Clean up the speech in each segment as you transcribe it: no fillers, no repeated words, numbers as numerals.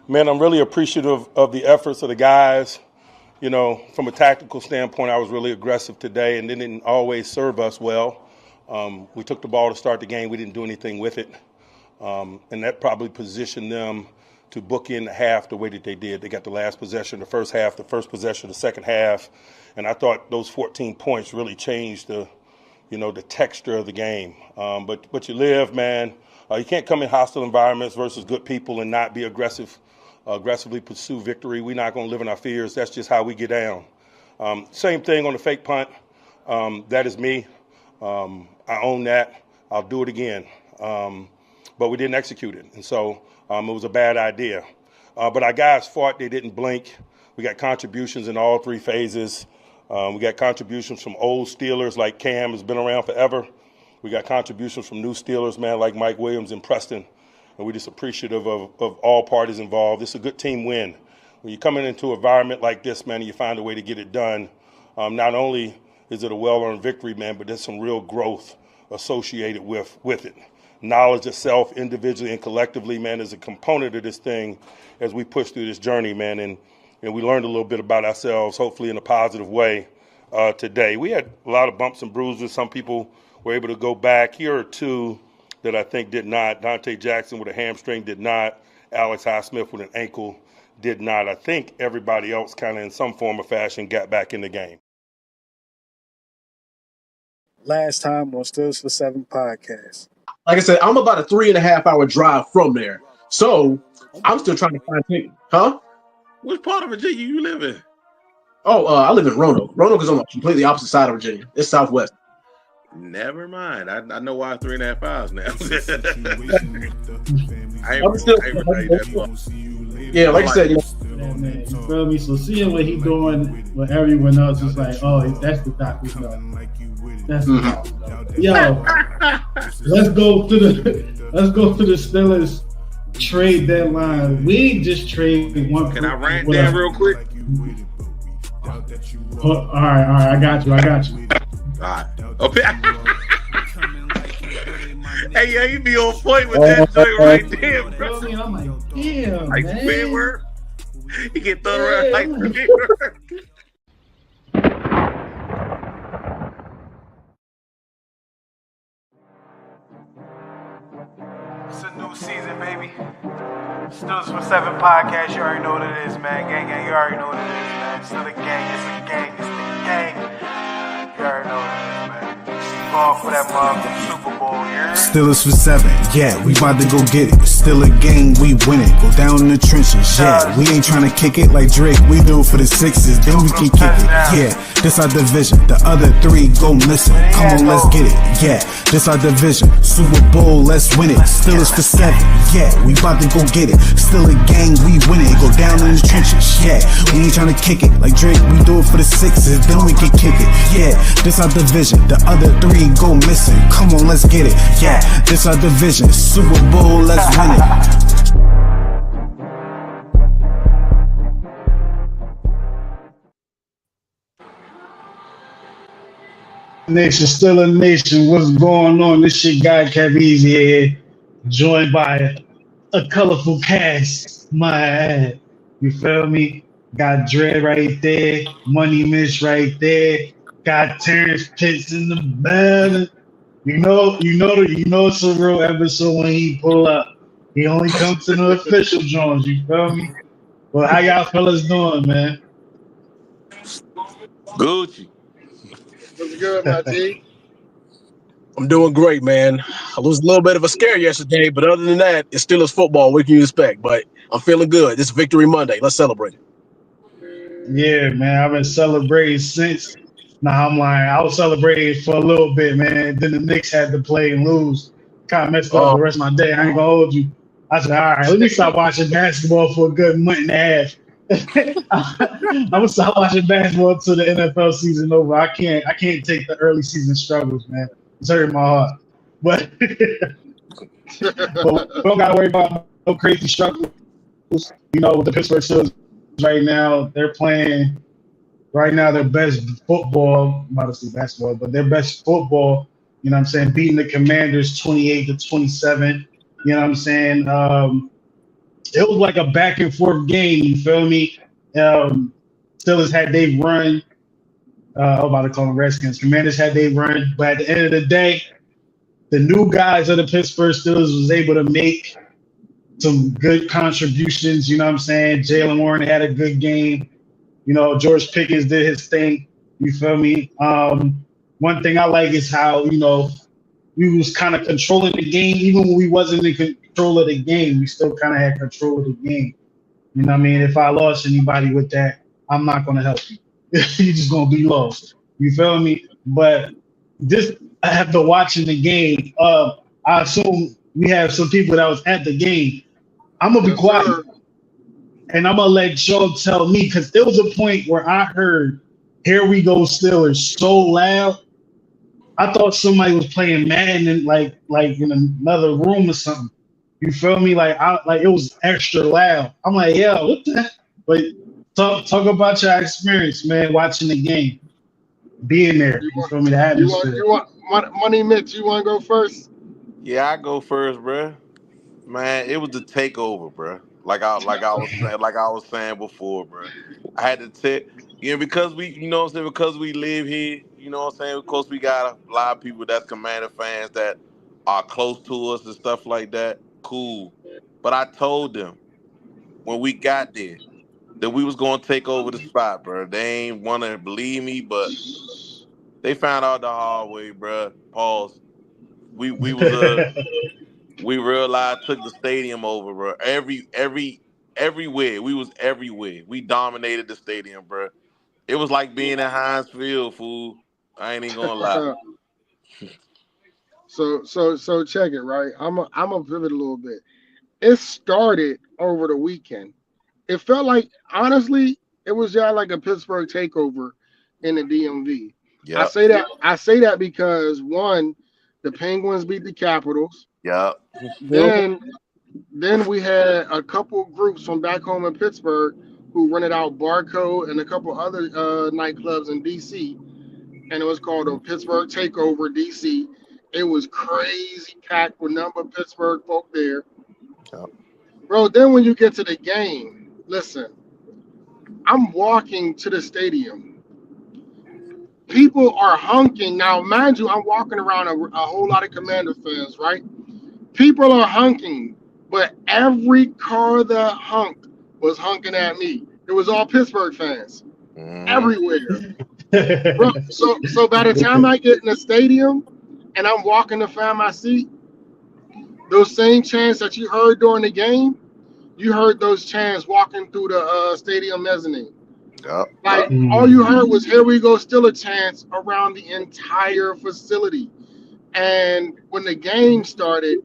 Man, I'm really appreciative of the efforts of the guys. You know, from a tactical standpoint, I was really aggressive today, and it didn't always serve us well. We took the ball to start the game. We didn't do anything with it. And that probably positioned them to book in the half the way that they did. They got the last possession, the first half, the first possession, the second half. And I thought those 14 points really changed the texture of the game. But you live, man. You can't come in hostile environments versus good people and not be aggressively pursue victory. We're not going to live in our fears. That's just how we get down. Same thing on the fake punt. That is me. I own that. I'll do it again. But we didn't execute it. And so it was a bad idea. But our guys fought. They didn't blink. We got contributions in all three phases. We got contributions from old Steelers like Cam has been around forever. We got contributions from new Steelers, man, like Mike Williams and Preston. And we're just appreciative of all parties involved. It's a good team win. When you're coming into an environment like this, man, and you find a way to get it done, not only is it a well-earned victory, man, but there's some real growth associated with it. Knowledge of self individually and collectively, man, is a component of this thing as we push through this journey, man. And we learned a little bit about ourselves, hopefully in a positive way today. We had a lot of bumps and bruises. Some people were able to go back. Here are two that I think did not. Dante Jackson with a hamstring did not. Alex Highsmith with an ankle did not. I think everybody else kind of in some form or fashion got back in the game. Last time on Steelers for 7 podcast. Like I said, I'm about a 3.5 hour drive from there. So I'm still trying to find things. Huh? Which part of Virginia you live in? Oh, I live in Roanoke. Roanoke is on the completely opposite side of Virginia. It's southwest. Never mind. I know why 3.5 hours now. Yeah, like I said, you feel me? So seeing what he's doing with everyone else is like, oh, that's the doctor's note. That's the doctor's note. Yo, let's go to the Steelers trade deadline. We just traded one. Can I rant down real quick? All right, I got you. All right. Okay. Hey, yeah, you be on point with that joint right there, bro. I'm like, damn, like man. Squidward. He get thrown around like Squidward. It's a new season, baby. Steelers for 7 podcast. You already know what it is, man. Gang, you already know what it is, man. It's still a gang. It's a gang. It's the gang. You already know what it is, man. Ball for that motherfucking Super Bowl, yeah. Steelers for 7, yeah, we about to go get it. Still a game, we win it. Go down in the trenches, yeah. We ain't trying to kick it like Drake. We do it for the 6s, then we can kick it. Yeah, this our division. The other 3 go missing. Come on, let's get it. Yeah, this our division. Super Bowl, let's win it. Steelers for 7, yeah, we about to go get it. Still a gang, we win it. Go down in the trenches, yeah. We ain't trying to kick it like Drake. We do it for the 6s, then we can kick it. Yeah, this our division. The other 3 go missing. Come on, let's get it. Yeah, this our division. Super Bowl, let's win it. Nation, still a nation. What's going on? This shit got kept easy here. Joined by a colorful cast. My ad. You feel me? Got Dre right there. Money Miss right there. Got Terrence Pitts in the building. You know it's a real episode when he pull up. He only comes to the official joints, you feel me? Well, how y'all fellas doing, man? Gucci. What's good, my G? I'm doing great, man. I was a little bit of a scare yesterday, but other than that, it's Steelers football. What can you expect? But I'm feeling good. It's Victory Monday. Let's celebrate it. Yeah, man. I've been celebrating since. Nah, I'm lying. I was celebrating for a little bit, man. Then the Knicks had to play and lose. Kind of messed up the rest of my day. I ain't gonna hold you. I said, all right, let me stop watching basketball for a good month and a half. I'm gonna stop watching basketball until the NFL season over. I can't take the early season struggles, man. It's hurting my heart. But we don't gotta worry about no crazy struggles. You know, with the Pittsburgh Steelers right now, they're playing right now their best football. I'm about to say basketball, but their best football. You know what I'm saying? Beating the Commanders 28-27. You know what I'm saying? it was like a back and forth game. You feel me? Steelers had they run. I'm about to call them Redskins. Commanders had they run, but at the end of the day, the new guys of the Pittsburgh Steelers was able to make some good contributions. You know what I'm saying? Jalen Warren had a good game. You know, George Pickens did his thing. You feel me? One thing I like is how, you know, we was kind of controlling the game. Even when we wasn't in control of the game, we still kind of had control of the game. You know what I mean? If I lost anybody with that, I'm not going to help you. You're just going to be lost. You feel me? But this, after watching the game, I assume we have some people that was at the game. I'm going to be quiet. And I'm going to let Joe tell me, because there was a point where I heard, "Here we go, Steelers," so loud. I thought somebody was playing Madden in, like in another room or something. You feel me? Like it was extra loud. I'm like, "Yeah, what the heck?" But talk about your experience, man, watching the game, being there. You feel me? The atmosphere. You want Money Mitch? You want to go first? Yeah, I go first, bruh. Man, it was the takeover, bruh. Like I was saying before, bruh. I had to take, because we, you know what I'm saying, because we live here, you know what I'm saying. Of course, we got a lot of people that's Commander fans that are close to us and stuff like that. Cool, but I told them when we got there that we was gonna take over the spot, bruh. They ain't want to believe me, but they found out the hard way, bruh. Pause. We realized took the stadium over, bro. Everywhere. We was everywhere. We dominated the stadium, bro. It was like being in Heinz Field, fool. I ain't even gonna lie. So check it, right? I'm a pivot a little bit. It started over the weekend. It felt like, honestly, it was just like a Pittsburgh takeover in the DMV. Yep. I say that because one, the Penguins beat the Capitals. Yeah. Then we had a couple groups from back home in Pittsburgh who rented out Barcode and a couple other nightclubs in DC, and it was called a Pittsburgh Takeover DC. It was crazy packed with number of Pittsburgh folk there. Yeah. Bro, then when you get to the game, listen, I'm walking to the stadium. People are hunking. Now, mind you, I'm walking around a whole lot of Commander fans, right? People are hunking, but every car that hunked was hunking at me. It was all Pittsburgh fans everywhere. Bro, so by the time I get in the stadium and I'm walking to find my seat, those same chants that you heard during the game, you heard those chants walking through the stadium mezzanine. Yep. Like all you heard was "Here we go," still a chance around the entire facility. And when the game started,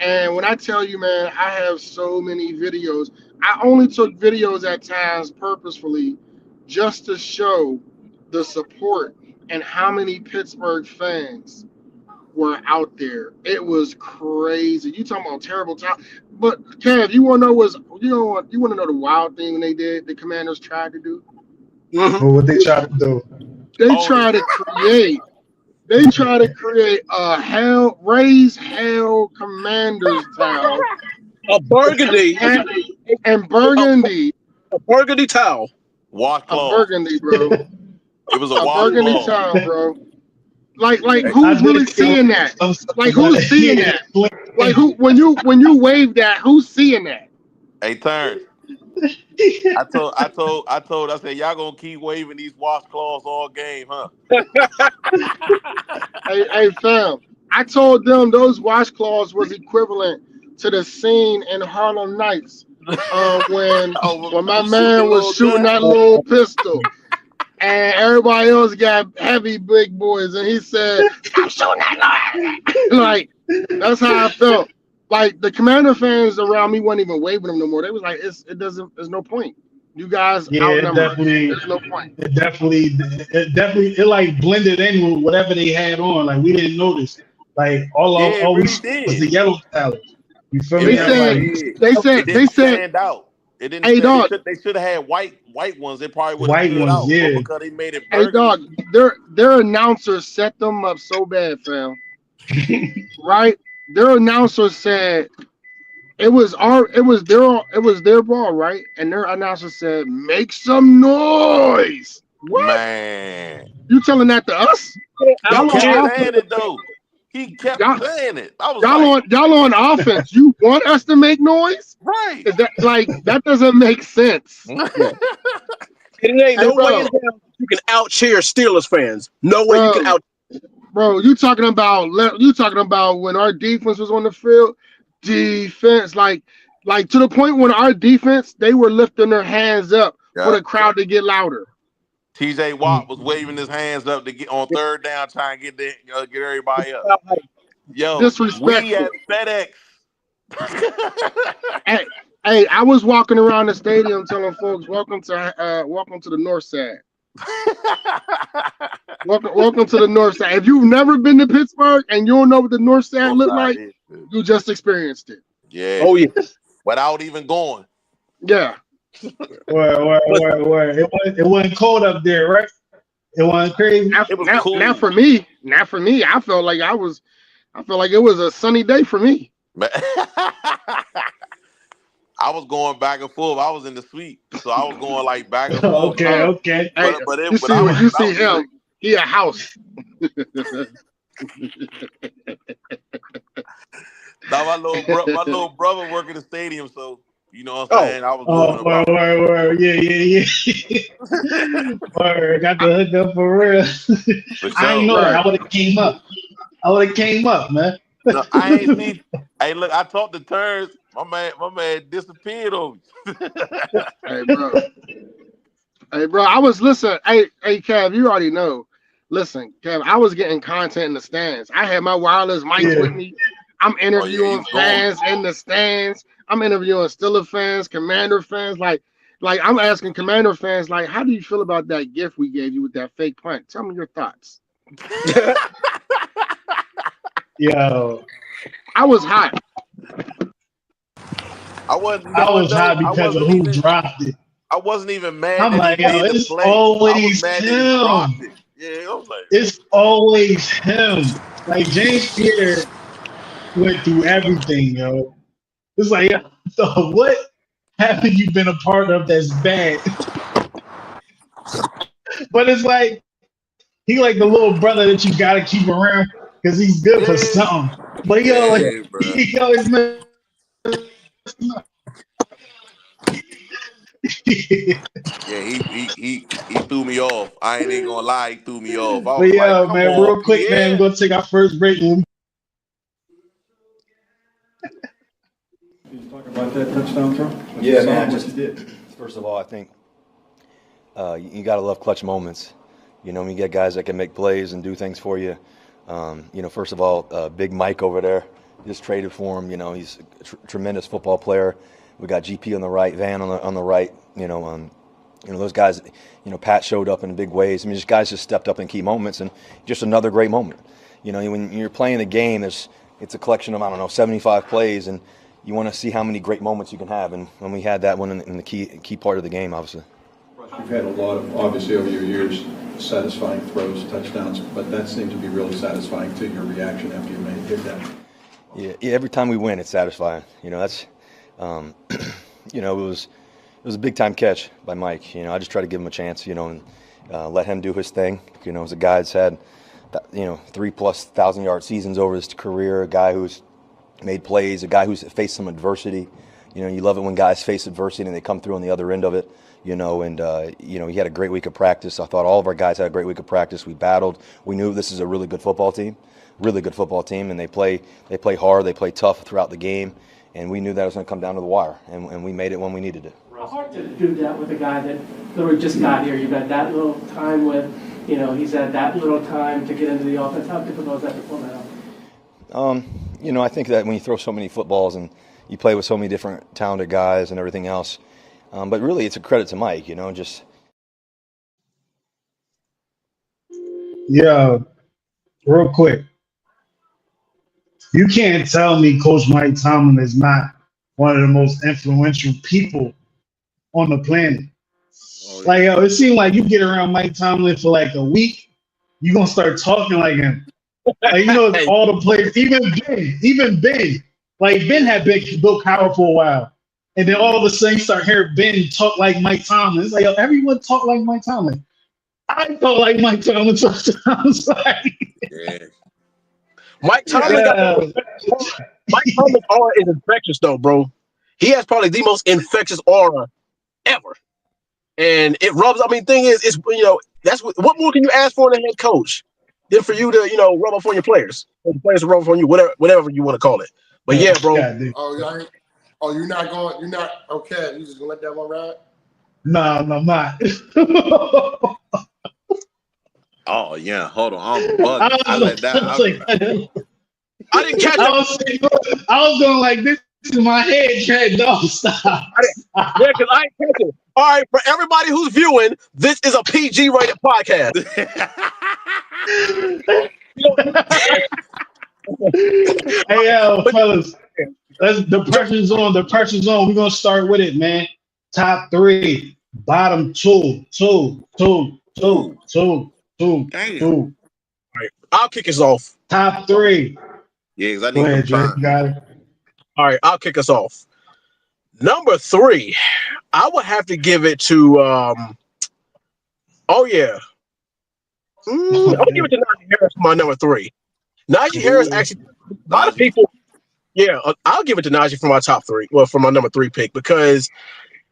and when I tell you, man, I have so many videos. I only took videos at times purposefully just to show the support and how many Pittsburgh fans were out there. It was crazy. You talking about terrible time. But Kev, you want to know the wild thing they did, the Commanders tried to do? Mm-hmm. What they tried to do? They tried to create a raised hell Commanders towel. A burgundy. And burgundy. A burgundy towel. Washcloth. A burgundy, bro. It was a burgundy towel, bro. Like who's really seeing that? Like who's seeing that? Like who when you wave that, who's seeing that? Hey, Turn. I said, y'all gonna keep waving these washcloths all game, huh? hey, fam. I told them those washcloths was equivalent to the scene in Harlem Nights when my man was shooting that little pistol. And everybody else got heavy big boys, and he said, "Stop shooting that!" Like that's how I felt. Like the Commander fans around me weren't even waving them no more. They was like, there's no point. You guys outnumbered. There's no point. It definitely like blended in with whatever they had on. Like we didn't notice. Like all we was the yellow palette. You feel me? They said stand out. It didn't. Hey, dog. They should have had white ones. They probably would have stood out. Yeah. Because they made it burgundy. Hey, dog. Their announcers set them up so bad, fam. Right? Their announcer said, it was their ball, right? And their announcer said, "Make some noise." What? Man, You telling that to us? he Y'all kept on saying offense. it though. He kept Y'all, saying it. I was y'all like, on y'all on offense. You want us to make noise? right. Is that like that doesn't make sense? Yeah. And it ain't Hey, no way in bro, hell you can out cheer Steelers fans. No way you can bro, out. bro. You talking about when our defense was on the field? Defense, like to the point when our defense they were lifting their hands up for Yeah. the crowd to get louder. TJ Watt was waving his hands up to get on third down, trying to get everybody up. Yo, we Disrespectful. at FedEx. Hey, hey, I was walking around the stadium telling folks, welcome to the north side. Welcome to the north side. If you've never been to Pittsburgh and you don't know what the north side look like, you just experienced it. Yeah. Oh yeah. Without even going. Yeah. Where. It wasn't cold up there, right? It wasn't crazy. It was Now cool. for me, I felt like it was a sunny day for me. I was going back and forth. I was in the suite, so I was going like back and forth. Okay. Hey, But you see when you see him, he a house. Now my little brother working the stadium, so you know what I'm saying. I was moving about. Word. Yeah. Word. Got the hook up for real. For I ain't sure. know that. Right. I would have came up, man. No, I ain't see. Hey, look, I talked to Terrence. My man disappeared on me. Hey, bro. Hey, bro. I was listening. Hey, Kev, you already know. Listen, Kev, I was getting content in the stands. I had my wireless mics Yeah. with me. I'm Oh yeah, you interviewing was going. fans in the stands. I'm interviewing Steelers fans, Commander fans. Like I'm asking Commander fans, like, how do you feel about that gift we gave you with that fake punt? Tell me your thoughts. Yo, I was hot. I wasn't. You I know what was though? hot because of who dropped it. I wasn't even mad I'm that he like, yo, made the it's play. I was always mad that he him. dropped it. Yeah, I was like, It's always him. Like James Pierre went through everything, yo. It's like, yo, so what haven't you been a part of that's bad? But it's like he like the little brother that you gotta keep around because he's good for yeah, something. But yeah, bro. he always mess up. Yeah, he threw me off. I ain't even gonna lie, he threw me off. I was But like, yeah, come man, on, real quick, man, we're Pierre. gonna take our first break. Can you talk about that touchdown throw? Yeah, man. What you did. First of all, I think you got to love clutch moments. You know, when you get guys that can make plays and do things for you. First of all, Big Mike over there, just traded for him. You know, he's a tremendous football player. We got GP on the right, Van on the right. Those guys. Pat showed up in big ways. I mean, just guys just stepped up in key moments, and just another great moment. You know, when you're playing the game, it's a collection of 75 plays, and you want to see how many great moments you can have. And when we had that one in the key part of the game, obviously. You've had a lot of, obviously, over your years, satisfying throws, touchdowns, but that seemed to be really satisfying to your reaction after you hit that. Yeah, every time we win, it's satisfying. That's, it was a big time catch by Mike. I just try to give him a chance, and let him do his thing. As a guy that's had, 3+ thousand-yard seasons over his career, a guy who's made plays, a guy who's faced some adversity. You love it when guys face adversity and they come through on the other end of it. He had a great week of practice. I thought all of our guys had a great week of practice. We battled. We knew this is a really good football team, and they play hard, they play tough throughout the game, and we knew that it was going to come down to the wire, and we made it when we needed it. It's hard to do that with a guy that literally just got here. You've had that little time with, he's had that little time to get into the offense. How difficult is that to pull that out? I think that when you throw so many footballs and you play with so many different talented guys and everything else, but really it's a credit to Mike, just. Yeah, real quick. You can't tell me Coach Mike Tomlin is not one of the most influential people on the planet. Like, it seemed like you get around Mike Tomlin for like a week, you're going to start talking like him. Like, all the players, even big. Like Ben had been Bill Cowher for a while, and then all of a sudden you start hearing Ben talk like Mike Tomlin. It's like, yo, everyone talk like Mike Tomlin. I felt like Mike Tomlin sometimes. Like, Yeah. Mike Tomlin yeah, Mike Tomlin's aura is infectious, though, bro. He has probably the most infectious aura ever, and it rubs. I mean, thing is, it's that's what more can you ask for in a head coach than for you to rub off on your players, or the players to rub off on you, whatever you want to call it. But yeah, bro. dude. You're not okay. You just gonna let that one ride? No, I'm not. Oh yeah, hold on. I'm bugging. I let that. I didn't catch it. I was going like this in my head. Trent, no, stop. Yeah, because I ain't catch it. All right, for everybody who's viewing, this is a PG rated podcast. Hey, fellas, the pressure's on. The pressure's on. We're gonna start with it, man. Top three, bottom two. Damn. All right, I'll kick us off. Top three. Yeah, because I Go need ahead, some Jay. time. You got it. All right, I'll kick us off. Number 3, I would have to give it to I'll give it to Najee Harris for my number 3. Najee Harris actually, a lot of people, I'll give it to Najee for my top 3. Well, for my number 3 pick, because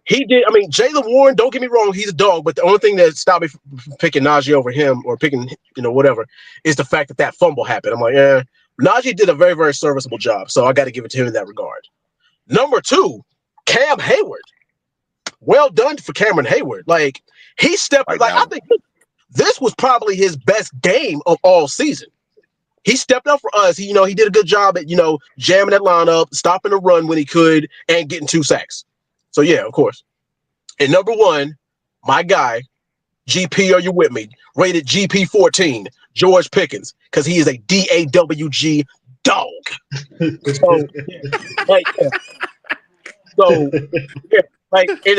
he did. I mean, Jaylen Warren, don't get me wrong, he's a dog, but the only thing that stopped me from picking Najee over him or picking, whatever, is the fact that fumble happened. I'm like, Najee did a very, very serviceable job, so I got to give it to him in that regard. Number 2, Cam Hayward. Well done for Cameron Hayward. Like, he stepped, I think this was probably his best game of all season. He stepped up for us. He did a good job at, jamming that lineup, stopping the run when he could, and getting 2 sacks. So, yeah, of course. And number 1, my guy, GP, are you with me? Rated GP 14, George Pickens, because he is a DAWG dog. And the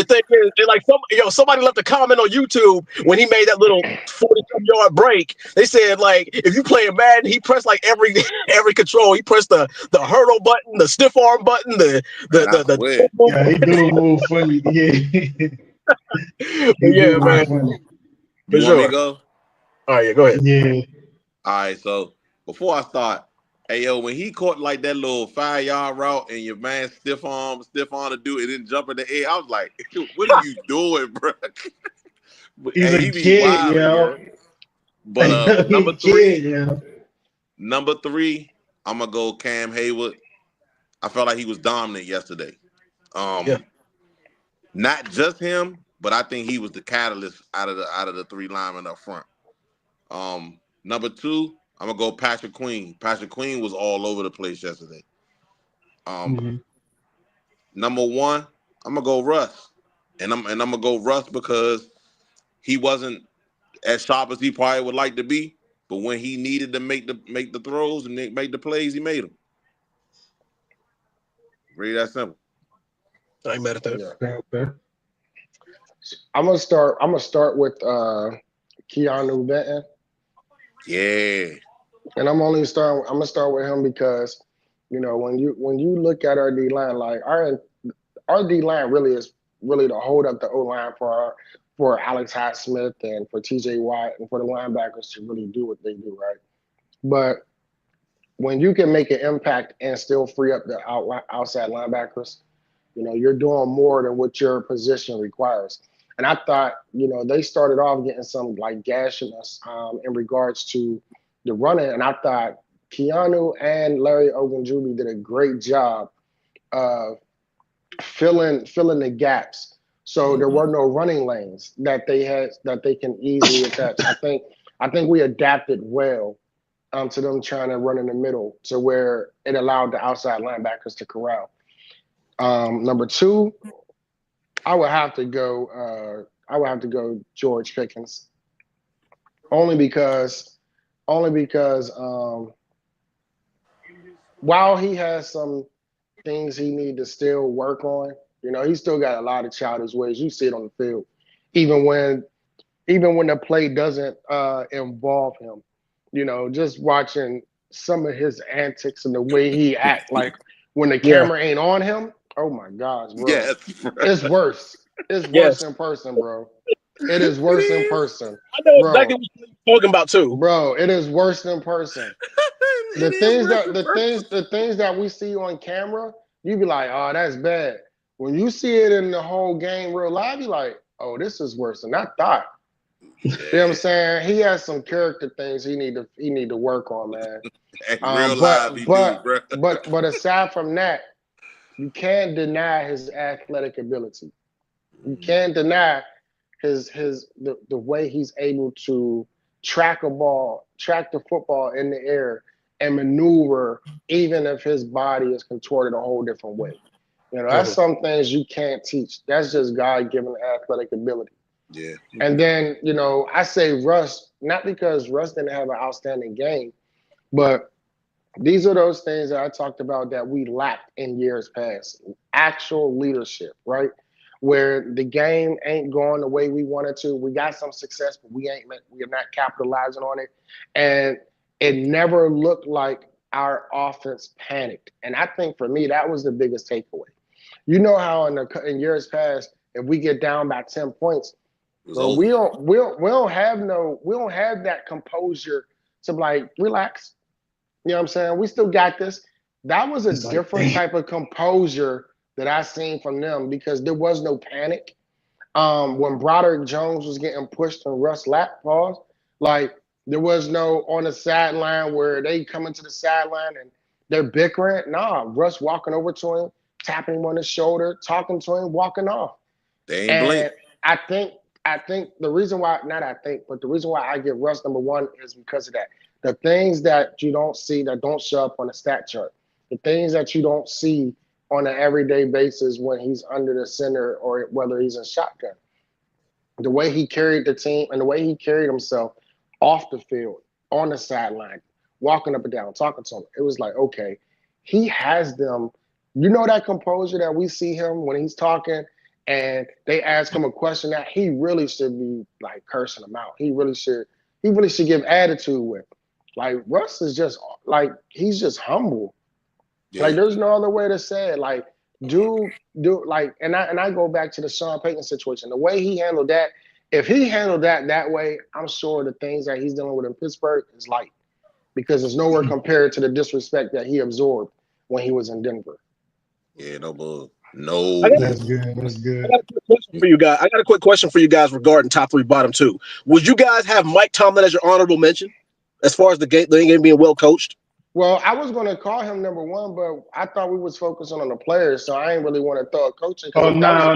thing is, somebody left a comment on YouTube when he made that little 40-some-yard break. They said, like, if you play a Madden, he pressed like every control. He pressed the hurdle button, the stiff arm button, the yeah, he do move funny. Yeah, man. Funny. You want me to go? All right, go ahead. Yeah. All right, so before I start, hey yo, when he caught like that little 5-yard route and your man stiff arm to do it, and jump in the air, I was like, what are you doing, bro? He's a kid, yo. But number 3, I'm gonna go Cam Hayward. I felt like he was dominant yesterday. Not just him, but I think he was the catalyst out of the 3 linemen up front. Number 2, I'm gonna go Patrick Queen. Patrick Queen was all over the place yesterday. Number 1, I'm gonna go Russ, and I'm gonna go Russ because he wasn't as sharp as he probably would like to be, but when he needed to make the throws and make the plays, he made them. Really that simple. I ain't mad at that. Yeah. I'm gonna start with Keanu Benton. Yeah. And I'm gonna start with him because, when you look at our D line, like our D line really is to hold up the O line for Alex Highsmith and for TJ Watt and for the linebackers to really do what they do, right? But when you can make an impact and still free up the outside linebackers, you're doing more than what your position requires. And I thought, they started off getting some like gashing us in regards to the running, and I thought Keanu and Larry Ogunjobi did a great job of filling the gaps. So there were no running lanes that they can easily attach. I think we adapted well to them trying to run in the middle to where it allowed the outside linebackers to corral. Number 2, I would have to go George Pickens, only because while he has some things he need to still work on, he's still got a lot of childish ways. You see it on the field, even when the play doesn't involve him. Just watching some of his antics and the way he act, like when the Yeah. camera ain't on him, oh my gosh, bro. Yes, bro. It's worse. It's Yes. worse in person, bro. It is worse in person. I know Bro. exactly what you're talking about too. Bro, it is worse in person. The things that we see on camera, you be like, oh, that's bad. When you see it in the whole game real live, you like, oh, this is worse than I thought. You know what I'm saying? He has some character things he need to work on, man. Real live, he do, bro. But aside from that, you can't deny his athletic ability. You can't deny the way he's able to track the football in the air and maneuver, even if his body is contorted a whole different way. You know, that's some things you can't teach. That's just God-given athletic ability. Yeah. And then, you know, I say Russ, not because Russ didn't have an outstanding game, but these are those things that I talked about that we lacked in years past. Actual leadership, right? Where the game ain't going the way we wanted to. We got some success, but we are not capitalizing on it. And it never looked like our offense panicked. And I think for me, that was the biggest takeaway. You know how in years past, if we get down by 10 points, bro, we don't have that composure to like relax. You know what I'm saying? We still got this. That was a different type of composure that I seen from them because there was no panic. When Broderick Jones was getting pushed and Russ lap pause, like there was no on the sideline where they come into the sideline and they're bickering. Nah, Russ walking over to him, tapping him on his shoulder, talking to him, walking off. They ain't blink. I think the reason why, not I think, but the reason why I give Russ number one is because of that. The things that you don't see, that don't show up on the stat chart, the things that you don't see on an everyday basis when he's under the center or whether he's in shotgun. The way he carried the team and the way he carried himself off the field, on the sideline, walking up and down, talking to him. It was like, okay, he has them. You know that composure that we see him when he's talking and they ask him a question that he really should be like cursing them out. He really should give attitude with. Like Russ is just like, he's just humble. Yeah. Like there's no other way to say it. Like do like, and I go back to the Sean Payton situation. The way he handled that, if he handled that way, I'm sure the things that he's dealing with in Pittsburgh is light because it's nowhere compared to the disrespect that he absorbed when he was in Denver. Yeah, no bull. No. That's good. That's good. I got a quick question for you guys. I got a quick question for you guys regarding top three, bottom two. Would you guys have Mike Tomlin as your honorable mention as far as the game being well coached? Well, I was going to call him number one, but I thought we was focusing on the players, so I ain't really want to throw a coaching. Oh, no.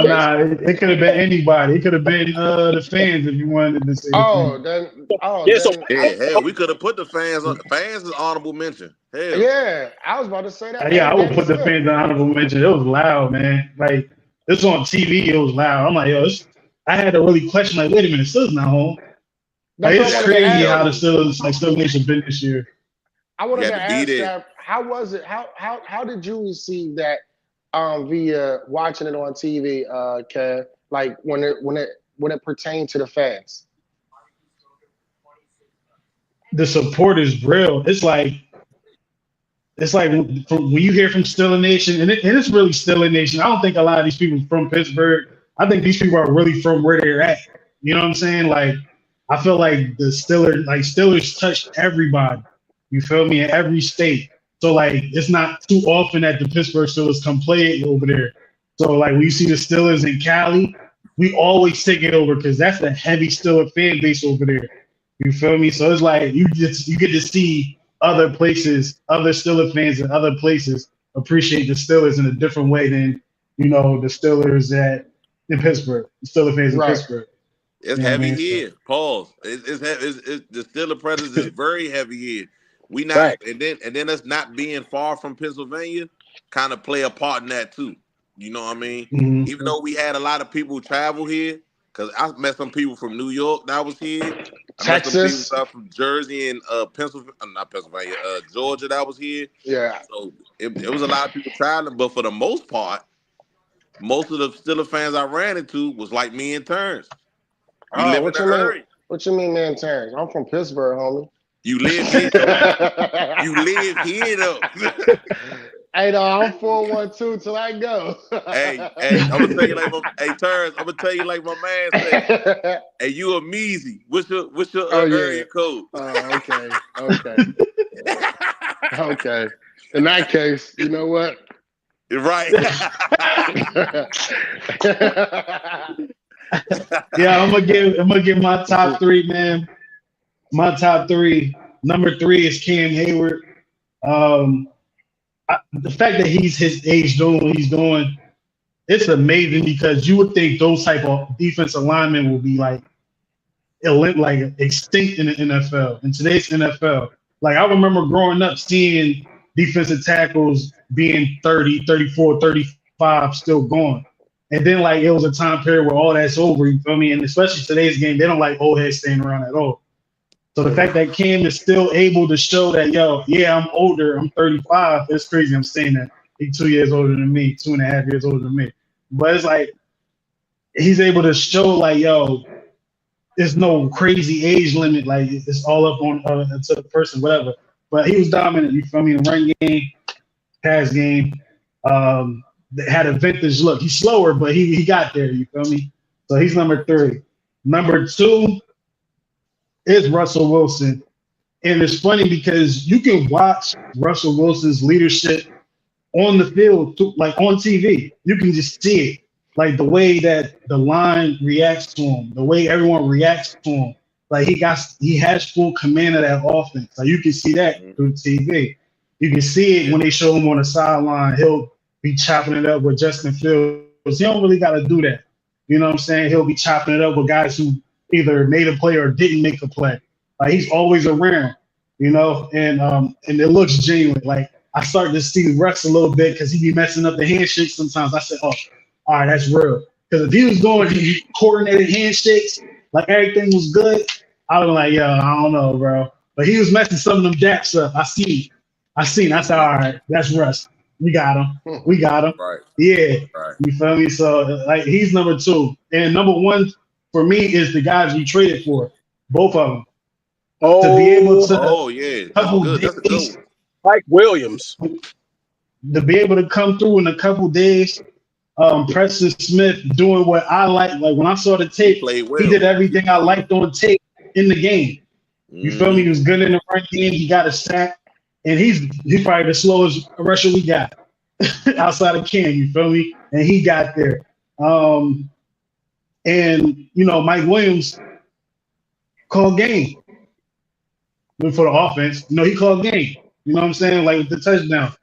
It could have been anybody. It could have been the fans if you wanted to say. Hell, we could have put the fans on. Fans is honorable mention. Hell. Yeah, I was about to say that. Yeah, I would put the fans in honorable mention. It was loud, man. Like, this on TV, it was loud. I'm like, yo, I had to really question, like, wait a minute, Steelers not home. Like, it's crazy how the Steelers, like, Steelers Nation been this year. I wanted to ask that, how was it? How did you receive that via watching it on TV, Kev? Like when it pertained to the fans? The support is real. It's like when you hear from Steelers Nation, and it's really Steelers Nation. I don't think a lot of these people from Pittsburgh. I think these people are really from where they're at. You know what I'm saying? Like I feel like the Steelers touched everybody. You feel me? In every state. So, like, it's not too often that the Pittsburgh Steelers come play it over there. So, like, when you see the Steelers in Cali, we always take it over because that's the heavy Steelers fan base over there. You feel me? So, it's like you get to see other places, other Steelers fans in other places appreciate the Steelers in a different way than, you know, the Steelers in Pittsburgh, the Steelers fans in Pittsburgh. It's heavy here. Pause. It's the Steelers presence is very heavy here. We not, and then us not being far from Pennsylvania kind of play a part in that too. You know what I mean? Mm-hmm. Even though we had a lot of people travel here, because I met some people from New York that was here. I Texas. met some people from Jersey and Georgia that was here. Yeah. So it was a lot of people traveling, but for the most part, most of the Steelers fans I ran into was like me and Terrence. What you mean, man, Terrence? I'm from Pittsburgh, homie. You live here. You live here, though. Hey, no, I'm 4-1-2 till I go. Hey, I'm gonna tell you like Terrence, I'm gonna tell you like my man said. Hey, you a measy. What's your Oh yeah. area code? Okay. Okay. In that case, you know what? Right. Yeah, I'm gonna give my top three, man. My top three. Number three is Cam Hayward. Um, the fact that he's his age doing what he's doing, it's amazing because you would think those type of defensive linemen will be like extinct in the NFL, in today's NFL. Like I remember growing up seeing defensive tackles being 30, 34, 35 still going. And then like it was a time period where all that's over, you feel me? And especially today's game, they don't like old heads staying around at all. So the fact that Cam is still able to show that, yo, yeah, I'm older, I'm 35. It's crazy I'm saying that. He's 2 years older than me, 2.5 years older than me. But it's like he's able to show like, yo, there's no crazy age limit. Like it's all up on to the person, whatever. But he was dominant. You feel me? The run game, pass game, had a vintage look. He's slower, but he got there. You feel me? So he's number three. Number two is Russell Wilson, and it's funny because you can watch Russell Wilson's leadership on the field, like on TV. You can just see it. Like the way that the line reacts to him, the way everyone reacts to him, like he has full command of that offense. Like you can see that through TV. You can see it when they show him on the sideline. He'll be chopping it up with Justin Fields. He don't really got to do that. You know what I'm saying? He'll be chopping it up with guys who either made a play or didn't make a play. Like he's always around, you know, and it looks genuine. Like I started to see Russ a little bit because he be messing up the handshake sometimes. I said, oh, all right, that's real. Because if he was doing coordinated handshakes, like everything was good, I was like, yo, I don't know, bro. But he was messing some of them daps up. I seen. I said, all right, that's Russ. We got him. Right. Yeah. Right. You feel me? So like he's number two. And number one for me is the guys we traded for. Both of them. To be able to yeah. That's good. That's a good one. Mike Williams. To be able to come through in a couple days. Preston Smith doing what I like. Like when I saw the tape, he did everything I liked on tape in the game. You feel me? He was good in the run game. He got a sack, and he's probably the slowest rusher we got outside of Cam. You feel me? And he got there. And you know, Mike Williams called game for the offense. You know, he called game. You know what I'm saying? Like the touchdown.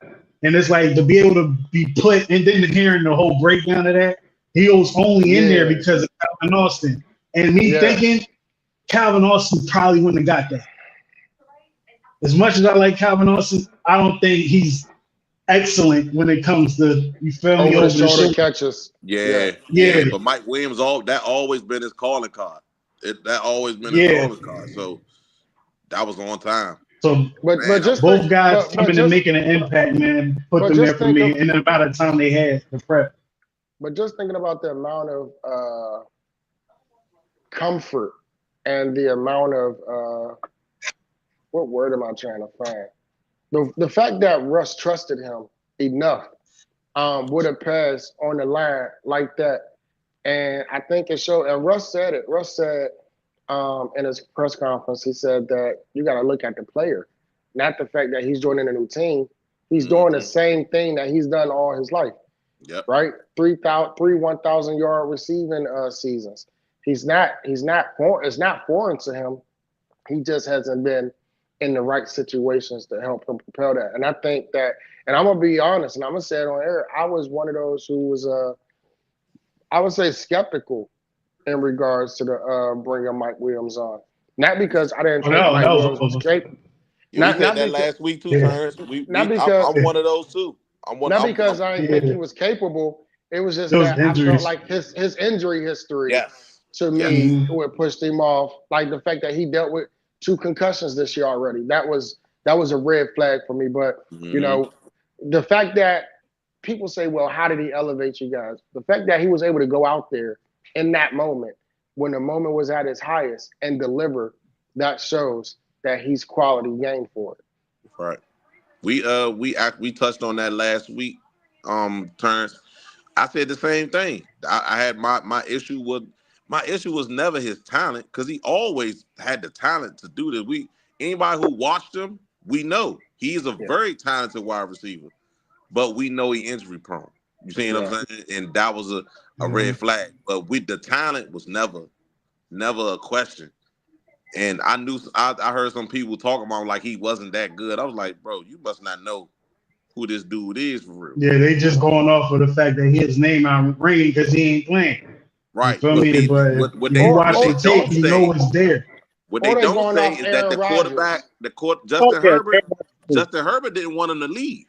And it's like to be able to be put, and then hearing the whole breakdown of that, he was only in there because of Calvin Austin. And me thinking Calvin Austin probably wouldn't have got that. As much as I like Calvin Austin, I don't think he's excellent when it comes to, you feel me? Over the shoulder catches. Yeah. But Mike Williams, that always been his calling card. That always been his calling card. So that was on time. So, but just both guys coming and making an impact, man. Put them there for me, and then about the time they had the prep. But just thinking about the amount of comfort and the amount of what word am I trying to find? The fact that Russ trusted him enough would have passed on the line like that, and I think it showed. And Russ said it. Russ said. In his press conference, he said that you got to look at the player, not the fact that he's joining a new team. He's doing the same thing that he's done all his life, right? 1,000-yard receiving seasons. It's not foreign to him. He just hasn't been in the right situations to help him propel that. And I think that, and I'm gonna be honest, and I'm gonna say it on air, I was one of those who was, I would say, skeptical in regards to the bringing Mike Williams on. Not because I didn't think Mike Williams was capable. We said that last week too, Terrence. I'm one of those too. Not because I didn't think he was capable. It was just that I felt like his injury history to me would pushed him off. Like the fact that he dealt with 2 concussions this year already. That was a red flag for me. But you know, the fact that people say, well, how did he elevate you guys? The fact that he was able to go out there in that moment, when the moment was at its highest, and deliver, that shows that he's quality game for it. Right. We touched on that last week. Terrence, I said the same thing. I had my issue was never his talent because he always had the talent to do this. Anybody who watched him, we know he's a very talented wide receiver, but we know he injury prone. You see what I'm saying? And that was a red flag. But the talent was never a question. And I heard some people talking about him like he wasn't that good. I was like, bro, you must not know who this dude is for real. Yeah, they just going off of the fact that his name out ringing because he ain't playing. You Right. feel But me? see, But if you watch the tape, you know it's there. What they don't say is that the quarterback, Justin Herbert didn't want him to leave.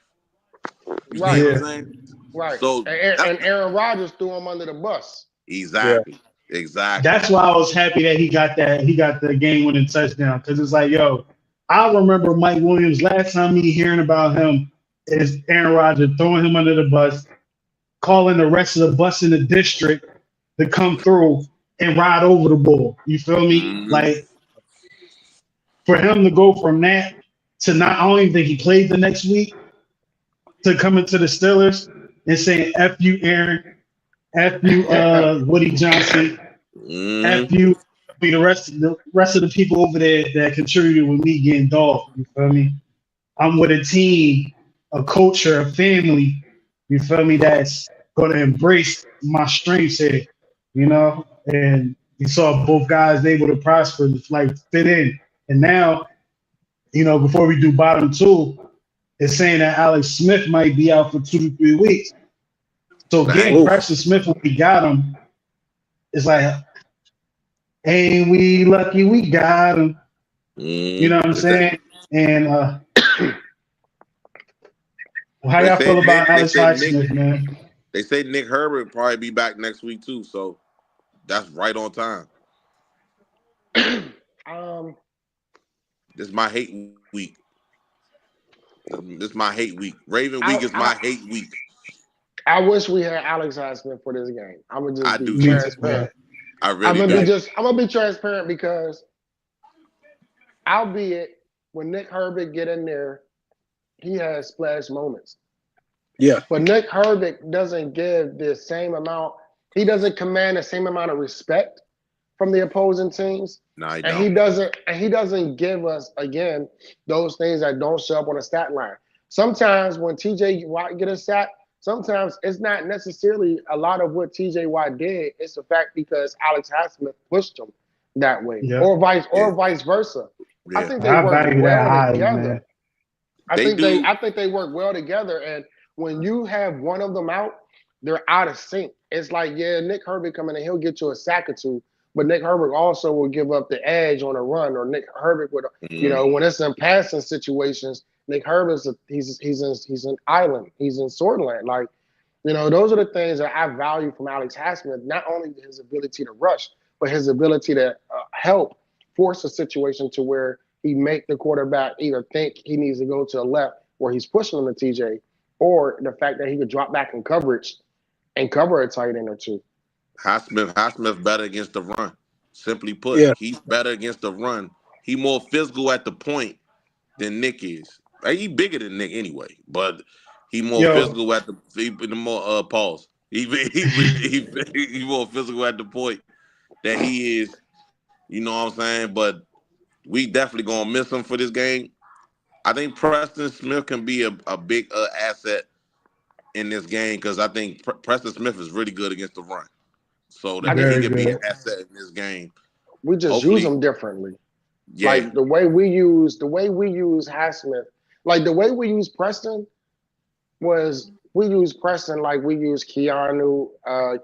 You see what I'm saying? Right. So and Aaron Rodgers threw him under the bus. Exactly. That's why I was happy that he got the game-winning touchdown because it's like, yo, I remember Mike Williams last time me hearing about him is Aaron Rodgers throwing him under the bus, calling the rest of the bus in the district to come through and ride over the ball. You feel me? Mm-hmm. Like for him to go from that to not, I don't even think he played the next week, to coming to the Steelers and saying F you, Aaron, F you, Woody Johnson, F you, the rest of the people over there that contributed with me getting dogged. You feel me? I'm with a team, a culture, a family. You feel me? That's going to embrace my strengths here. You know, and you saw both guys able to prosper, like fit in. And now, you know, before we do bottom two, it's saying that Alex Smith might be out for 2 to 3 weeks. So getting Preston Smith when we got him, it's like, ain't we lucky we got him? You know what I'm saying? And how y'all feel about Alex Smith, man? They say Nick Herbert will probably be back next week too, so that's right on time. This is my hate week. Raven week is my hate week. I wish we had Alex Smith for this game. I'm gonna just be do transparent. I really do. I'm gonna be transparent because, albeit when Nick Herbert get in there, he has splash moments. Yeah. But Nick Herbert doesn't give the same amount. He doesn't command the same amount of respect from the opposing teams. No, he don't. He doesn't give us, again, those things that don't show up on the stat line. Sometimes when TJ Watt get a sack, sometimes it's not necessarily a lot of what TJ Watt did. It's the fact because Alex Highsmith pushed him that way, or vice versa. Yeah. I think they work well together. I think they work well together, and when you have one of them out, they're out of sync. It's like, Nick Herbert coming in, he'll get you a sack or two, but Nick Herbert also will give up the edge on a run, or Nick Herbert would, when it's in passing situations, Nick Herbert's he's an island, he's in Swordland. Like, those are the things that I value from Alex Highsmith. Not only his ability to rush, but his ability to help force a situation to where he make the quarterback either think he needs to go to the left where he's pushing him to TJ, or the fact that he could drop back in coverage and cover a tight end or two. Highsmith better against the run. Simply put, he's better against the run. He more physical at the point than Nick is. He bigger than Nick anyway, but he more physical at the more pause. He more physical at the point that he is. You know what I'm saying? But we definitely gonna miss him for this game. I think Preston Smith can be a big asset in this game because I think Preston Smith is really good against the run. So that he can be an asset in this game. We just use him differently. Yeah. Like the way we use Highsmith, like the way we use Preston was we use Preston like we use Keanu,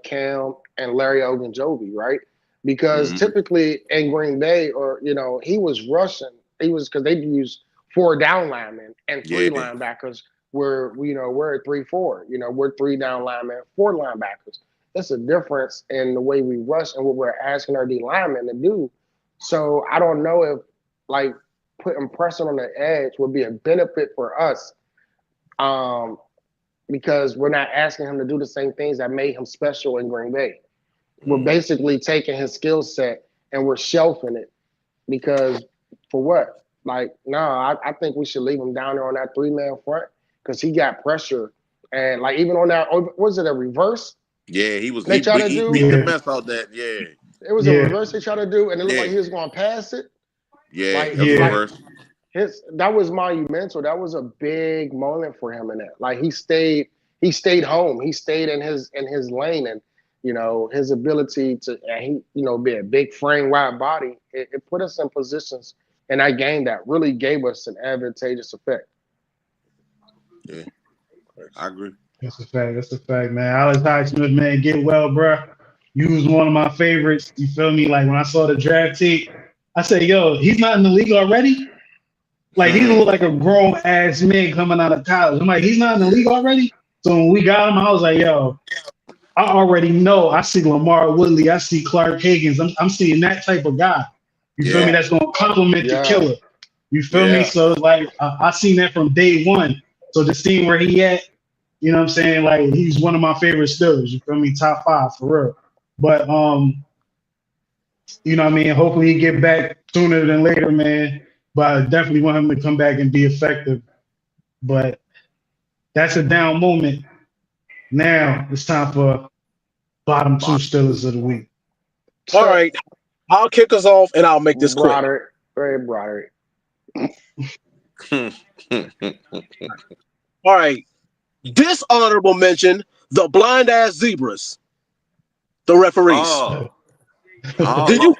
Cam, and Larry Ogunjobi, right? Because typically in Green Bay, or he was rushing. He was because they use 4 down linemen and 3 linebackers. We're at 3-4. We're 3 down linemen, 4 linebackers. That's a difference in the way we rush and what we're asking our D linemen to do. So I don't know if putting pressure on the edge would be a benefit for us, because we're not asking him to do the same things that made him special in Green Bay. We're basically taking his skill set and we're shelving it because for what? Like, no, I think we should leave him down there on that 3-man front because he got pressure. And like even on that, was it a reverse Yeah, he they tried to do? beat the mess out that. Yeah, It was a reverse they tried to do, and it looked yeah, like he was going to pass it. yeah. Like, That's reverse. that was monumental. That was a big moment for him in that. Like he stayed home. He stayed in his lane, and his ability to be a big frame, wide body. It put us in positions in that game that really gave us an advantageous effect. Yeah, I agree. That's a fact. That's a fact, man. Alex Highsmith, man, get well, bro. You was one of my favorites. You feel me? Like when I saw the draft tape, I said, "Yo, he's not in the league already." Like he looked like a grown ass man coming out of college. I'm like, he's not in the league already. So when we got him, I was like, "Yo, I already know. I see Lamar Woodley. I see Clark Higgins. I'm seeing that type of guy. You feel me? That's gonna complement the killer. You feel me? So like I seen that from day one. So the scene where he at, you know what I'm saying? Like he's one of my favorite Steelers. You feel me? Top 5 for real. But you know what I mean? Hopefully he get back sooner than later, man. But I definitely want him to come back and be effective. But that's a down moment. Now it's time for bottom 2 Steelers of the week. All right. I'll kick us off and I'll make this quick. Broderick. All right. Dishonorable mention, the blind ass zebras. The referees. Did you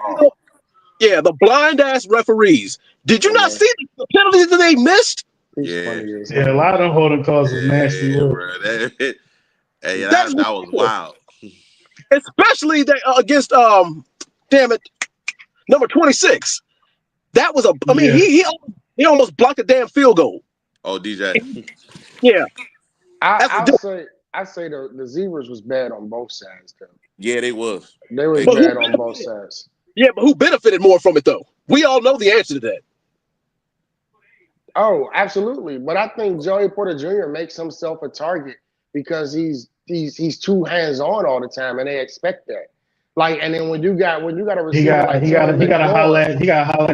Yeah, the blind ass referees. Did you not see the penalties that they missed? Yeah, a lot of them holding calls was nasty. Bro. That was wild. Especially against damn it, number 26. That was he almost blocked a damn field goal. Oh, DJ. Yeah. I say the Zebras was bad on both sides though. Yeah, they was. They was bad on both sides. Yeah, but who benefited more from it though? We all know the answer to that. Oh, absolutely. But I think Joey Porter Jr. makes himself a target because he's too hands-on all the time, and they expect that. Like, and then when you got a receiver, he got to highlight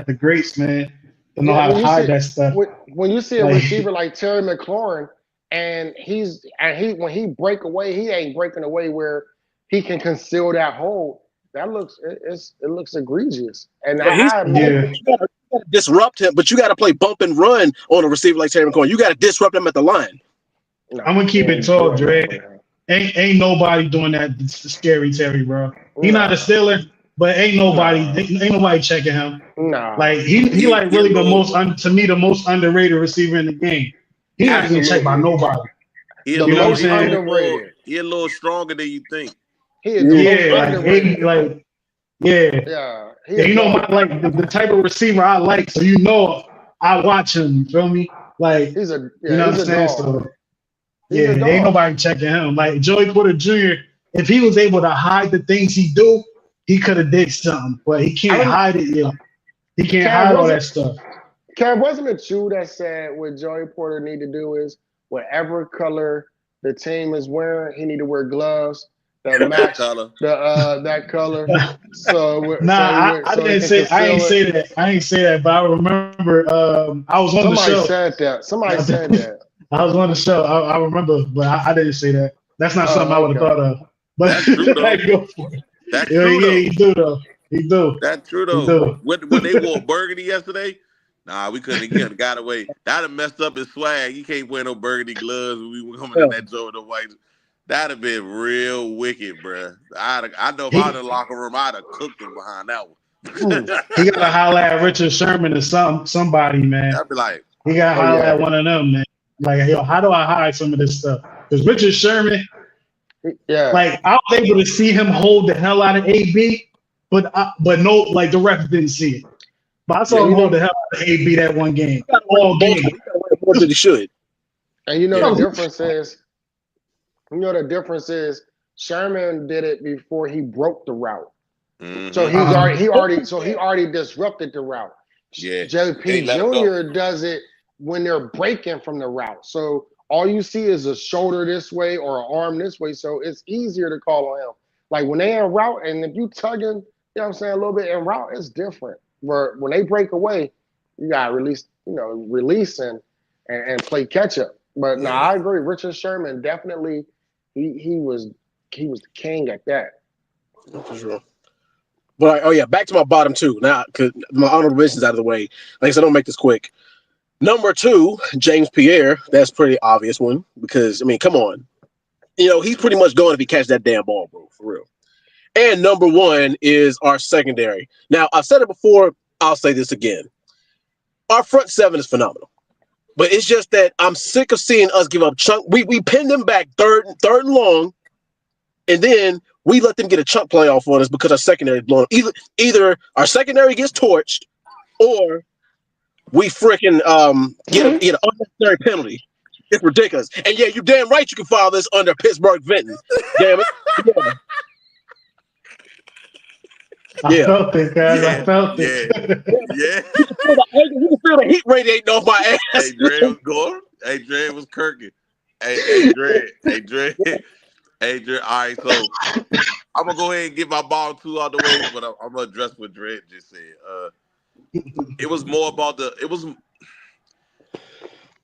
the greats, man. To know how to hide that stuff. When you see a receiver like Terry McLaurin, and when he break away, he ain't breaking away where he can conceal that hole. That looks egregious. And you gotta disrupt him, but you got to play bump and run on a receiver like Terry McLaurin. You got to disrupt him at the line. No, I'm gonna keep it tall, Dre. Ain't nobody doing that scary Terry, bro. He not a Steeler, but ain't nobody checking him. Nah. Like he like really the most underrated receiver in the game. He not getting checked by nobody. He a little stronger than you think. You know the type of receiver I like, so you know I watch him. You feel me? Like you know what I'm saying? So, ain't nobody checking him. Like Joey Porter Jr., if he was able to hide the things he do, he could have did something, but he can't hide it. Yeah, he can't hide all that stuff. Kev, wasn't it you that said what Joey Porter need to do is whatever color the team is wearing, he need to wear gloves that match that color. I ain't say that. I ain't say that, but I remember I was on the show. Somebody said that. I was on the show. I remember, but I didn't say that. That's not something I would have thought of. But that's true, go for it. That's true, though. He do though. He do. That's true though. When they wore burgundy yesterday, we couldn't got away. That'd have messed up his swag. You can't wear no burgundy gloves when we were coming in that door with the white. That'd have been real wicked, bro. I know if I was in the locker room, I'd have cooked him behind that one. He got to holler at Richard Sherman or somebody, man. I'd be like, he got to holler at one of them, man. Like, yo, how do I hide some of this stuff? Because Richard Sherman, like I was able to see him hold the hell out of AB, but no, like the ref didn't see it. But I saw him hold the hell out of AB that one game, all game. More than he should. And the difference is Sherman did it before he broke the route. Mm-hmm. So he already disrupted the route. Yeah. JP Jr. does it when they're breaking from the route. So all you see is a shoulder this way or an arm this way. So it's easier to call on him. Like when they're in route, and if you tugging, a little bit in route, it's different. Where when they break away, you got to release and play catch up. But no, I agree. Richard Sherman definitely he was the king at that. For sure. But back to my bottom two now, because my honorable mentions out of the way. Like I said, don't make this quick. Number 2, James Pierre. That's a pretty obvious one because come on, he's pretty much going if he catches that damn ball, bro, for real. And number 1 is our secondary. Now I've said it before. I'll say this again. Our front 7 is phenomenal, but it's just that I'm sick of seeing us give up chunk. We pin them back third and long, and then we let them get a chunk play off on us because our secondary is blown. Either our secondary gets torched, or we freaking get an unnecessary penalty. It's ridiculous. And yeah, you damn right you can file this under Pittsburgh Vinton. Damn it. I felt it, guys. I felt it. Yeah. You can feel the heat radiating off my ass. Hey, Dre was going. Hey, Dre was kirking. Hey, Dre. Hey, Dre. All right, so I'm going to go ahead and get my ball 2 out the way, but I'm going to address what Dre just said. It was more about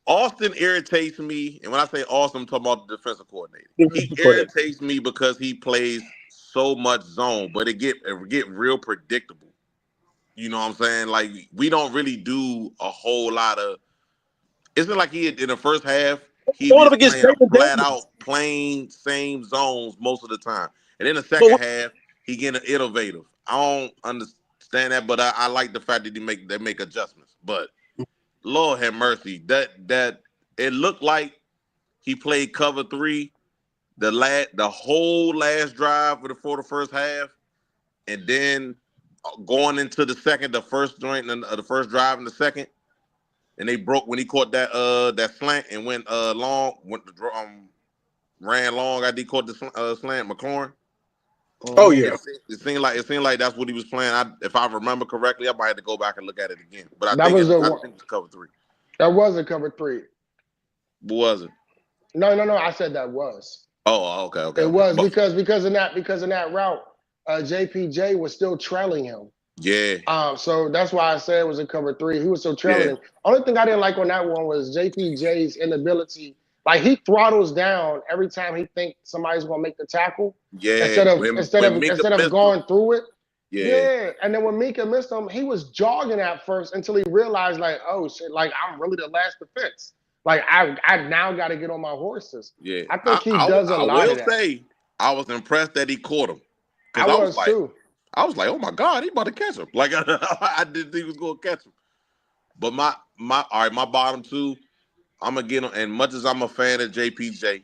Austin irritates me, and when I say Austin, I'm talking about the defensive coordinator. He irritates me because he plays so much zone, but it get real predictable. You know what I'm saying? Like, we don't really do a whole lot of. It's not like he in the first half he was playing flat out plain same zones most of the time, and in the second half he getting innovative. I don't understand that, but I like the fact that they make adjustments. But Lord have mercy, that it looked like he played cover 3 the whole last drive for the first half, and then going into the second, the first drive in the second, and they broke when he caught that slant and went long, ran long. I did caught the slant, McLaurin. Oh yeah, it seemed like that's what he was playing. If I remember correctly, I might have to go back and look at it again. But I think it was cover 3. That was a cover 3. What was it? No. I said that was. Oh, okay. It was because in that route, JPJ was still trailing him. Yeah. So that's why I said it was a cover 3. He was still trailing him. Only thing I didn't like on that one was JPJ's inability. Like, he throttles down every time he thinks somebody's gonna make the tackle. Yeah. Instead of going through it. Yeah. And then when Mika missed him, he was jogging at first until he realized, like, oh shit, like, I'm really the last defense. Like, I now got to get on my horses. Yeah. I think he does a lot of that. I will say, I was impressed that he caught him. I was too. I was like, oh my God, he about to catch him. Like, I didn't think he was going to catch him. But my bottom 2, I'm going to get him. And much as I'm a fan of JPJ,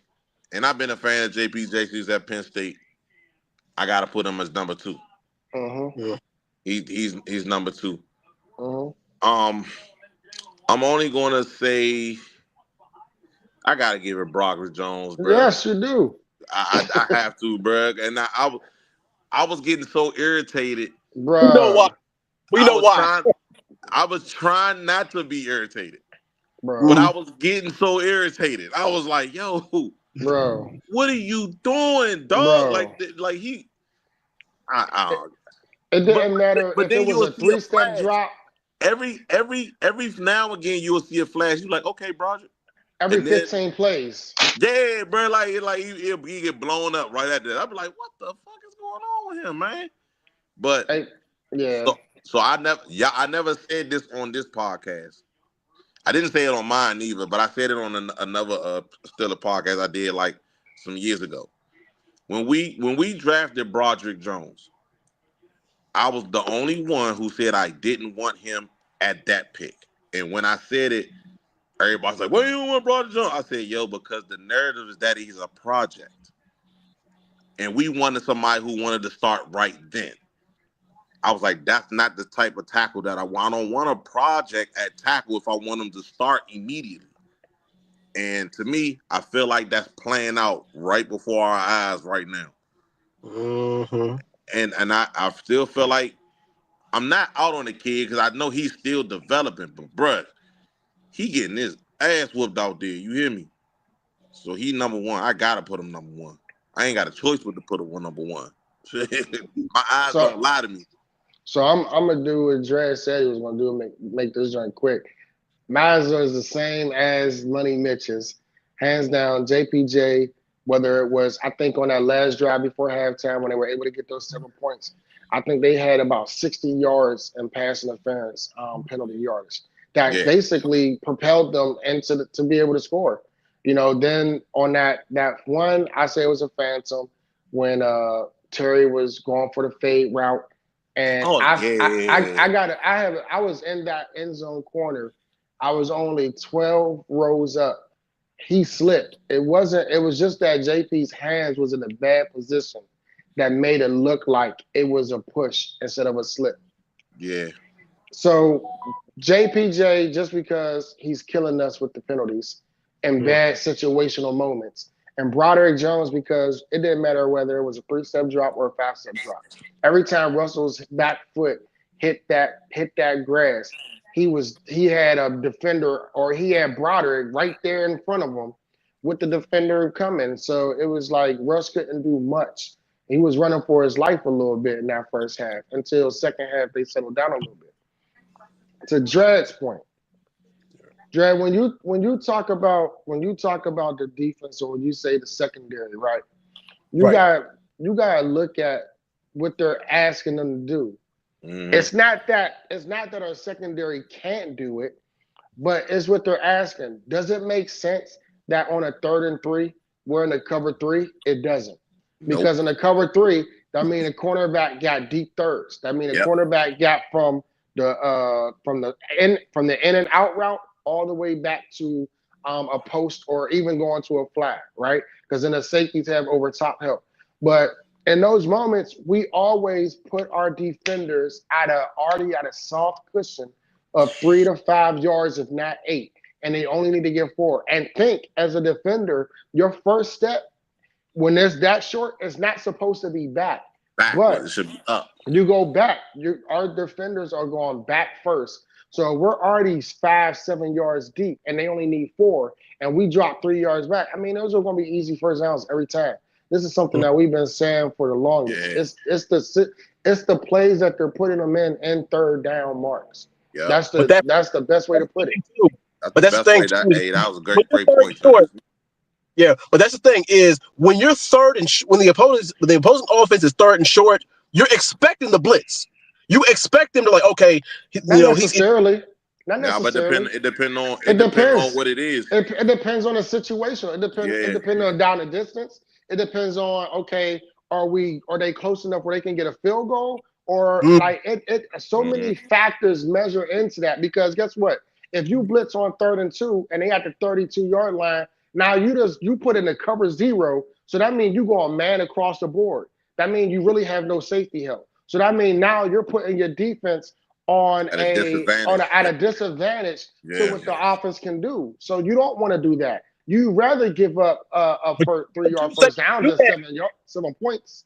and I've been a fan of JPJ since at Penn State, I got to put him as number 2. Mm-hmm. Yeah. He's number 2. Mm-hmm. I'm only going to say I got to give it Broderick Jones, bro. Yes, you do. I have to, bro. And I was getting so irritated. Bro. You know why? We know why. I was trying not to be irritated. Bro. But I was getting so irritated. I was like, yo, bro, what are you doing, dog? Bro. Like he It didn't matter if it was a 3-step drop. Every now and again you will see a flash. You're like, okay, Broderick. Every 15 plays. Yeah, bro. Like he get blown up right at that. I'll be like, what the fuck is going on with him, man? But yeah. So I never said this on this podcast. I didn't say it on mine either, but I said it on another still a podcast I did like some years ago. When we drafted Broderick Jones, I was the only one who said I didn't want him at that pick. And when I said it, everybody's like, "Well, you don't want Broderick Jones?" I said, "Yo, because the narrative is that he's a project, and we wanted somebody who wanted to start right then." I was like, "That's not the type of tackle that I want. I don't want a project at tackle if I want him to start immediately." And to me, I feel like that's playing out right before our eyes right now. Mm-hmm. And I still feel like I'm not out on the kid because I know he's still developing, but bruh, he getting his ass whooped out there. You hear me? So he number 1. I gotta put him number 1. I ain't got a choice but to put him number 1. My eyes don't lie to me. So I'm gonna do what Dre said he was gonna do and make this joint quick. Mazda is the same as Money Mitch's. Hands down, JPJ, whether it was, I think on that last drive before halftime when they were able to get those 7 points, I think they had about 60 yards in pass interference penalty yards. That Yeah. basically propelled them into to be able to score. Then on that one, I say it was a phantom when Terry was going for the fade route. And Oh I yeah. got it. I was in that end zone corner. I was only 12 rows up. He slipped. It was just that JP's hands was in a bad position that made it look like it was a push instead of a slip. Yeah. So JPJ, just because he's killing us with the penalties and bad situational moments. And Broderick Jones, because it didn't matter whether it was a 3-step drop or a 5-step drop. Every time Russell's back foot hit that grass, he had a defender, or he had Broderick right there in front of him with the defender coming. So it was like Russ couldn't do much. He was running for his life a little bit in that first half until second half they settled down a little bit. To Dred's point, Dred, when you talk about the defense, or when you say the secondary, right? You gotta look at what they're asking them to do. Mm-hmm. It's not that our secondary can't do it, but it's what they're asking. Does it make sense that on a 3rd and 3 we're in a cover 3? It doesn't, because in a cover 3, that means the cornerback got deep thirds. That means the cornerback got from the in and out route all the way back to a post, or even going to a flag, right? Because then the safeties have over top help. But in those moments, we always put our defenders already at a soft cushion of 3 to 5 yards, if not 8, and they only need to get 4. And think, as a defender, your first step when there's that short is not supposed to be back. But it should be up. You go back. Our defenders are going back first. So we're already 5-7 yards deep, and they only need 4, and we drop 3 yards back. I mean, those are going to be easy first downs every time. This is something that we've been saying for the longest. Yeah. It's the plays that they're putting them in 3rd down marks. Yep. That's the best way to put it. But that's the thing. That was a great point. Yeah, but that's the thing is when you're third and when the opposing offense is 3rd and short, you're expecting the blitz. You expect them to Not necessarily. But it depends on what it is. It depends on the situation. It depends on down the distance. It depends on are they close enough where they can get a field goal, or many factors measure into that, because guess what? If you blitz on 3rd and 2 and they at the 32-yard line, now you put in the cover 0, so that means you go a man across the board. That means you really have no safety help. So that means now you're putting your defense at a disadvantage to what the offense can do. So you don't want to do that. You rather give up a 3-yard first down than 7 points.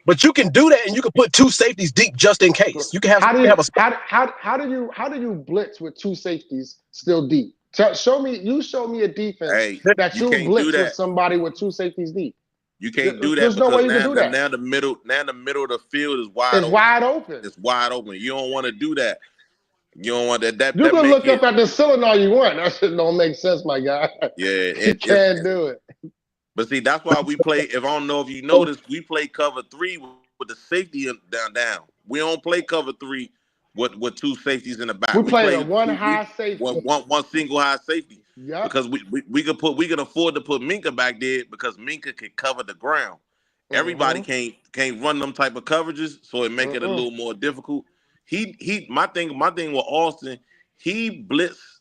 But you can do that, and you can put 2 safeties deep just in case. You can have. How do you blitz with 2 safeties still deep? Show me a defense that you blitz with somebody with 2 safeties deep. You can't do that. There's no way you can do that. Now the middle of the field is wide open. Wide open. It's wide open. You don't want to do that. You don't want that. You can look up at the ceiling all you want. That shit don't make sense, my guy. Yeah, you can't do it. But see, that's why we play. If I don't know if you noticed, we play cover 3 with the safety down. We don't play cover 3 with 2 safeties in the back. We play one high safety, one single high safety. Yeah, because we can afford to put Minka back there, because Minka can cover the ground. Everybody can't run them type of coverages, so it make it a little more difficult. My thing with Austin, he blitz.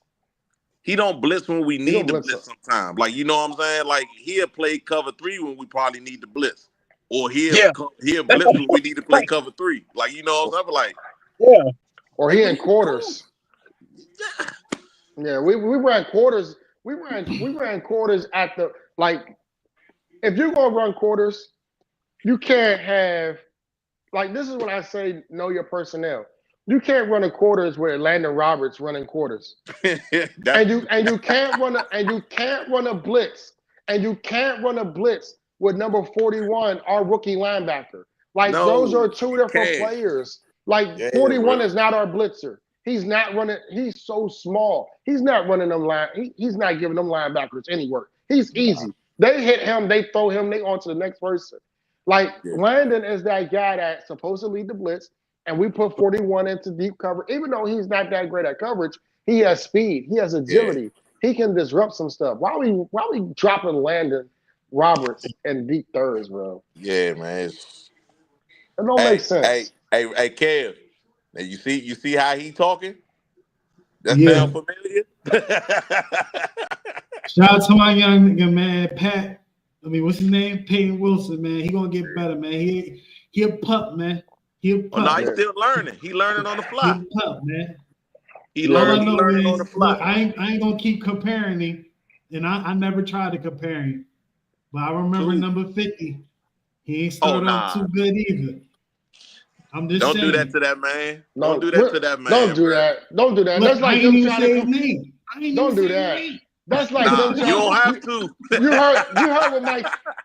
He don't blitz when we need to blitz sometimes. Like, you know what I'm saying? Like, he'll play cover 3 when we probably need to blitz. Or he'll blitz when we need to play cover 3. Like, you know what I'm saying? Like, or he in quarters. Yeah, we ran quarters. We ran quarters at the, like, if you're gonna run quarters, you can't have, like, this is when I say know your personnel. You can't run a quarters with Landon Roberts running quarters. and you can't run a blitz. And you can't run a blitz with number 41, our rookie linebacker. Like, those are 2 different players. Like Yeah, 41 bro. is not our blitzer. He's not running. He's so small. He's not running them line. He's not giving them linebackers any work. He's easy. They hit him. They throw him. They on to the next person. Like Yeah. Landon is that guy that's supposed to lead the blitz, and we put 41 into deep cover. Even though he's not that great at coverage, he has speed. He has Yeah. agility. He can disrupt some stuff. Why we dropping Landon Roberts in deep thirds, bro? Yeah, man. It don't make sense. Hey, Kev. Now you see how he talking? That Yeah. sound familiar? Shout out to my young nigga, man, Pat. I mean, what's his name? Peyton Wilson, man. He gonna get better, man. He a pup, man. He a Oh, pup. no, he's still learning. He learning on the He fly. a pup, man. He All I learning know on is, the fly. look, I ain't gonna keep comparing him, and I never tried to compare him. But I remember Dude. number 50. He ain't started off too good either. I'm just Don't saying. do that to that man. No, Don't do that to that man. Don't do bro. that. Don't do that. Look, That's I like ain't them even trying say to his name. I ain't Don't even do say his that. name. That's like Nah, them you trying don't to. have to.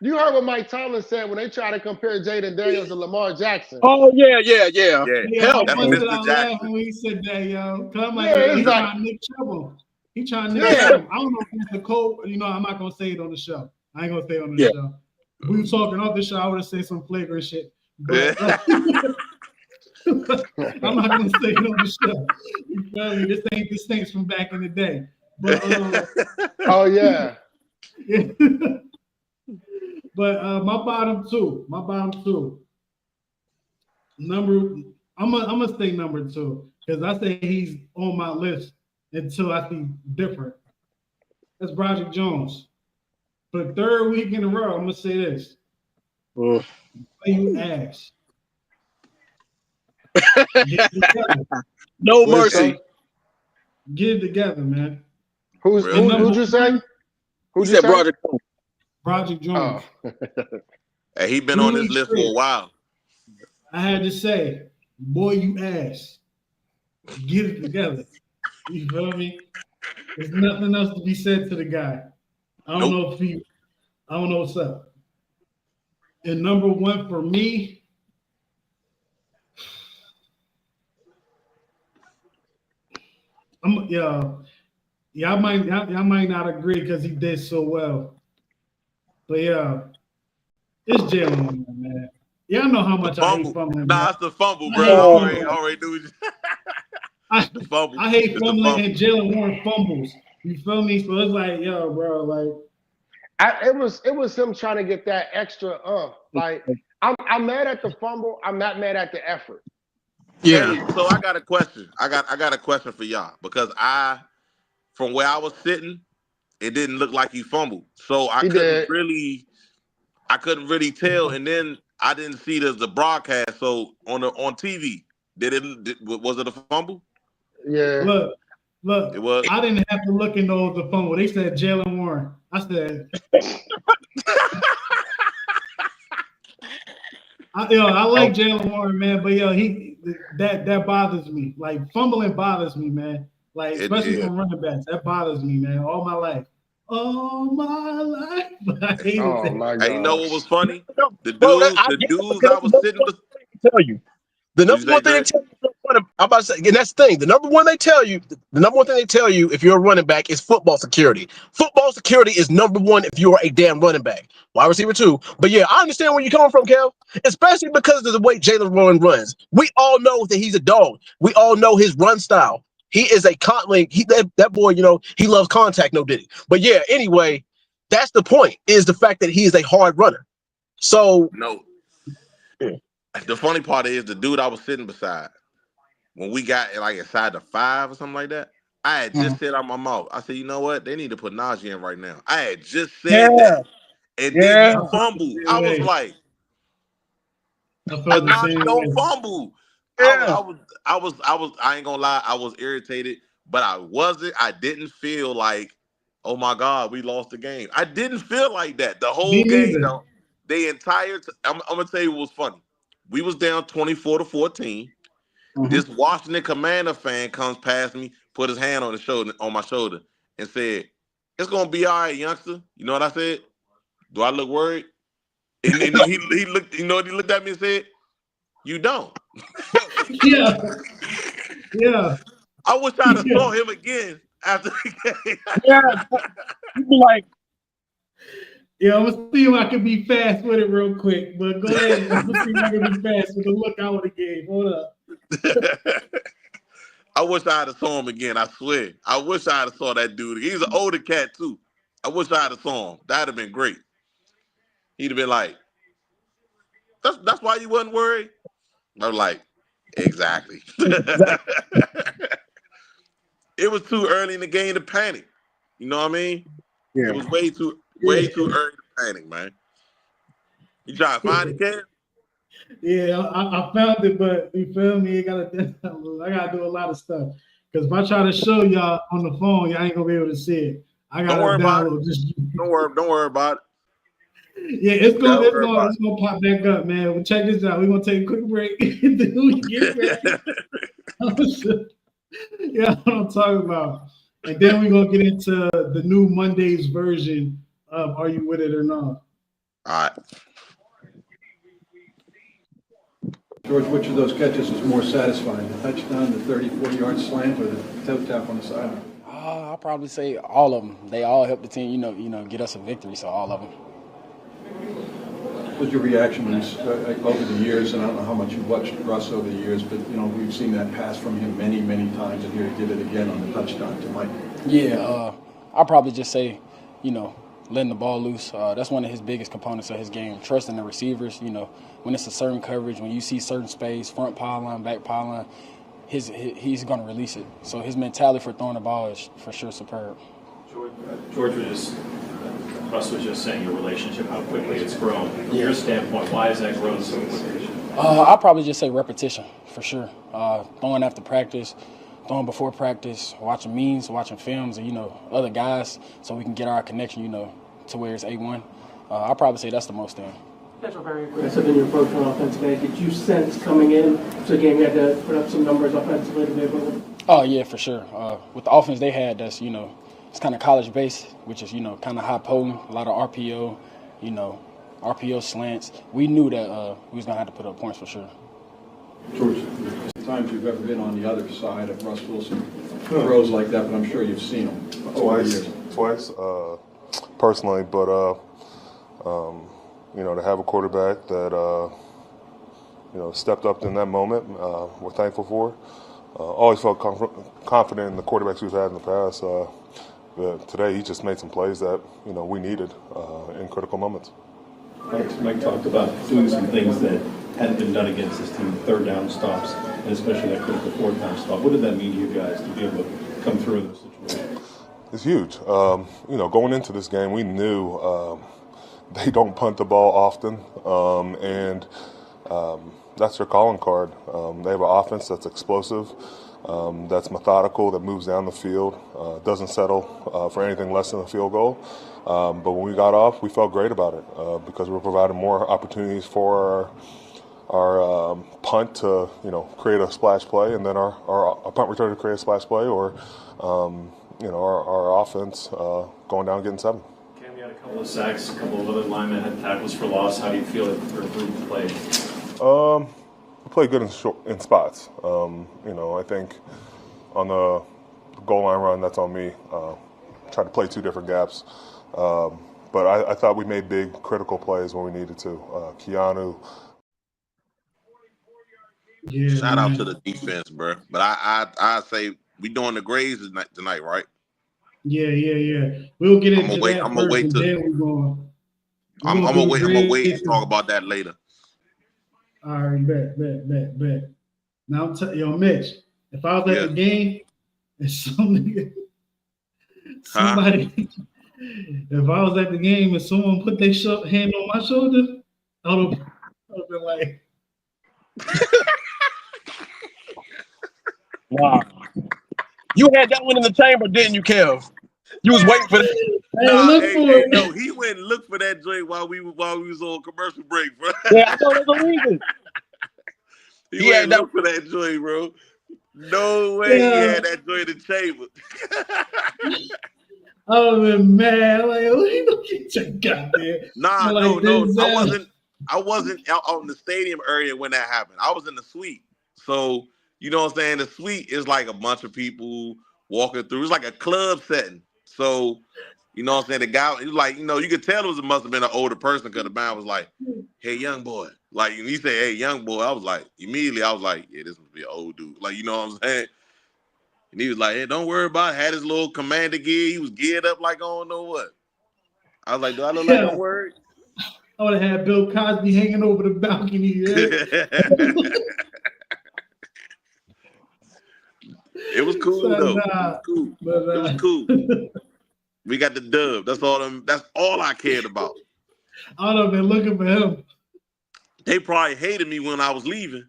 You heard what Mike Tomlin said when they try to compare Jaden Daniels to Lamar Jackson. Oh yeah. Yeah, Yeah, I that's busted Mr. out Jackson. laughing when he said that, yo. Cause I'm like, Yeah, yo, it's he like- trying to nick trouble. He trying to nick Yeah. trouble. I don't know if it's the code. You know, I'm not gonna say it on the show. I ain't gonna say it on the show. If we were talking off the show, I would have said some flagrant shit. But I'm not gonna say it on the show. You feel me? This ain't the Saints from back in the day. But Oh yeah. But my bottom two. I'm gonna say number 2 because I say he's on my list until I see different. That's Broderick Jones. For the third week in a row, I'm gonna say this. Play you ass. Get it together. No What is mercy. that? Get it together, man. Who'd you say? Who said Broderick? Broderick Jones. Oh. Hey, he been on this list for a while. I had to say, boy, you ass. Get it together. You feel me? There's nothing else to be said to the guy. I don't know what's up. And number 1 for me, y'all might not agree because he did so well. But yeah, it's Jalen Warren, man. Y'all know how much I hate fumbling. Nah, it's the fumble, bro. I already knew. The fumble. I hate It's the fumbling fumble. and Jalen Warren fumbles. You feel me? So it's like, yo, bro, like It was him trying to get that extra like I'm mad at the fumble. I'm not mad at the effort. Yeah. So I got a question. I got a question for y'all because from where I was sitting, it didn't look like he fumbled. So I couldn't really tell. And then I didn't see the broadcast. So on TV, was it a fumble? Yeah. Look. It was. I didn't have to look into the fumble. They said Jalen Warren. I said, I like Jalen Warren, man, but that bothers me. Like fumbling bothers me, man. Like especially from running backs, that bothers me, man. All my life. I hated that. My God. Hey, you know what was funny? The Bro, dudes I was sitting with. Tell you. The number one thing they tell you, I'm about to say, and that's the thing. The number one thing they tell you if you're a running back is football security. Football security is number 1 if you're a damn running back. Wide receiver 2. But yeah, I understand where you're coming from, Kel. Especially because of the way Jalen Warren runs. We all know that he's a dog. We all know his run style. He is a that boy, he loves contact, no diddy. But yeah, anyway, that's the point, is the fact that he is a hard runner. So No. The funny part is the dude I was sitting beside, when we got like inside the 5 or something like that, I had just said out my mouth, I said, you know what? They need to put Najee in right now. I had just said that. And then he fumbled. I was like, Najee don't fumble. I ain't gonna lie, I was irritated, but I didn't feel like, oh my God, we lost the game. I didn't feel like that. The whole game, though. I'm gonna tell you what was funny. We was down 24-14. This Washington Commander fan comes past me, put his hand on my shoulder, and said, "It's gonna be all right, youngster." You know what I said? Do I look worried? And then he looked. You know what he looked at me and said, "You don't." Yeah, yeah. I wish I'd have saw him again after the game. Yeah, you be like, Yeah, I'm gonna see if I can be fast with it real quick. But go ahead. I'm gonna see if I can be fast with the look I would have gave. Hold up. I wish I'd have saw him again. I swear. I wish I'd have saw that dude. He's an older cat too. I wish I'd have saw him. That'd have been great. He'd have been like, "That's why you wasn't worried." I'm like, exactly. It was too early in the game to panic. You know what I mean? yeah. It was way too early to panic, man. You try to find it, Cam? Yeah, I found it, but you feel me? I gotta do a lot of stuff. Because if I try to show y'all on the phone, y'all ain't gonna be able to see it. I gotta download this. Don't worry about it. Yeah, it's gonna pop back up, man. Well, check this out. We're gonna take a quick break. Then we get back. Yeah, what I'm talking about. And then we're gonna get into the new Monday's version of Are You With It or Not? All right. George, which of those catches was more satisfying, the touchdown, the 34-yard slant, or the toe tap on the sideline? I'll probably say all of them. They all help the team, you know, get us a victory. So all of them. What was your reaction when over the years, and I don't know how much you've watched Russ over the years, but we've seen that pass from him many, many times, and here he did it again on the touchdown to Mike. Yeah, I'll probably just say, letting the ball loose. That's one of his biggest components of his game. Trusting the receivers. When it's a certain coverage, when you see certain space, front pylon, back pylon, he's going to release it. So his mentality for throwing the ball is for sure superb. George Russ was just saying your relationship, how quickly it's grown. From your standpoint, why has that grown so quickly? I'll probably just say repetition for sure. Throwing after practice, throwing before practice, watching memes, watching films, and other guys, so we can get our connection, to where it's A1. I'll probably say that's the most thing. You guys were very aggressive in your approach on offensive end. Did you sense coming in to the game you had to put up some numbers offensively to be able to? Oh yeah, for sure. With the offense they had, that's it's kind of college based, which is kind of high potent, a lot of RPO, RPO slants. We knew that we was gonna have to put up points for sure. George, the times you've ever been on the other side of Russ Wilson throws like that, but I'm sure you've seen them. Twice, personally, but to have a quarterback that stepped up in that moment, we're thankful for. Always felt confident in the quarterbacks we've had in the past. But today, he just made some plays that we needed in critical moments. Mike talked about doing some things that hadn't been done against this team, third down stops, and especially that critical fourth down stop. What did that mean to you guys to be able to come through in those situations? It's huge. Going into this game, we knew they don't punt the ball often, and that's their calling card. They have an offense that's explosive, that's methodical, that moves down the field, doesn't settle for anything less than a field goal. But when we got off, we felt great about it because we were providing more opportunities for our punt to create a splash play, and then our punt return to create a splash play, or our offense going down and getting 7. Cam, you had a couple of sacks, a couple of other linemen had tackles for loss. How do you feel your group played? We played good in spots. I think on the goal line run, that's on me. Tried to play 2 different gaps. But I thought we made big, critical plays when we needed to. Keanu. Yeah, Shout out to the defense, bro. But I say we doing the grades tonight, right? Yeah. We'll get into that I'm gonna first, wait and till then I'm gonna wait and talk about that later. All right, bet. Now, Mitch, if I was at the game and somebody, if I was at the game and someone put their hand on my shoulder, I would have been like, wow. You had that one in the chamber, didn't you, Kev? You was waiting for that. No, he went and looked for that joint while we was on commercial break, bro. Yeah, I know there's a reason. He went and looked for that joint, bro. No way he had that joint in the chamber. I would have been mad. Like, oh, you don't get your goddamn. No. out on the stadium area when that happened. I was in the suite. So, you know what I'm saying? The suite is like a bunch of people walking through. It's like a club setting. So, you know what I'm saying? The guy, he was like, you know, you could tell it must have been an older person because the band was like, hey, young boy. Like, when he said, hey, young boy, I was like, immediately, I was like, yeah, this must be an old dude. Like, you know what I'm saying? And he was like, hey, don't worry about it. Had his little commander gear. He was geared up like I don't know what. I was like, do I look like I'm worried? I would have had Bill Cosby hanging over the balcony. It was cool, though. It was cool. But, it was cool. We got the dub. That's all I cared about. I don't know, been looking for him. They probably hated me when I was leaving.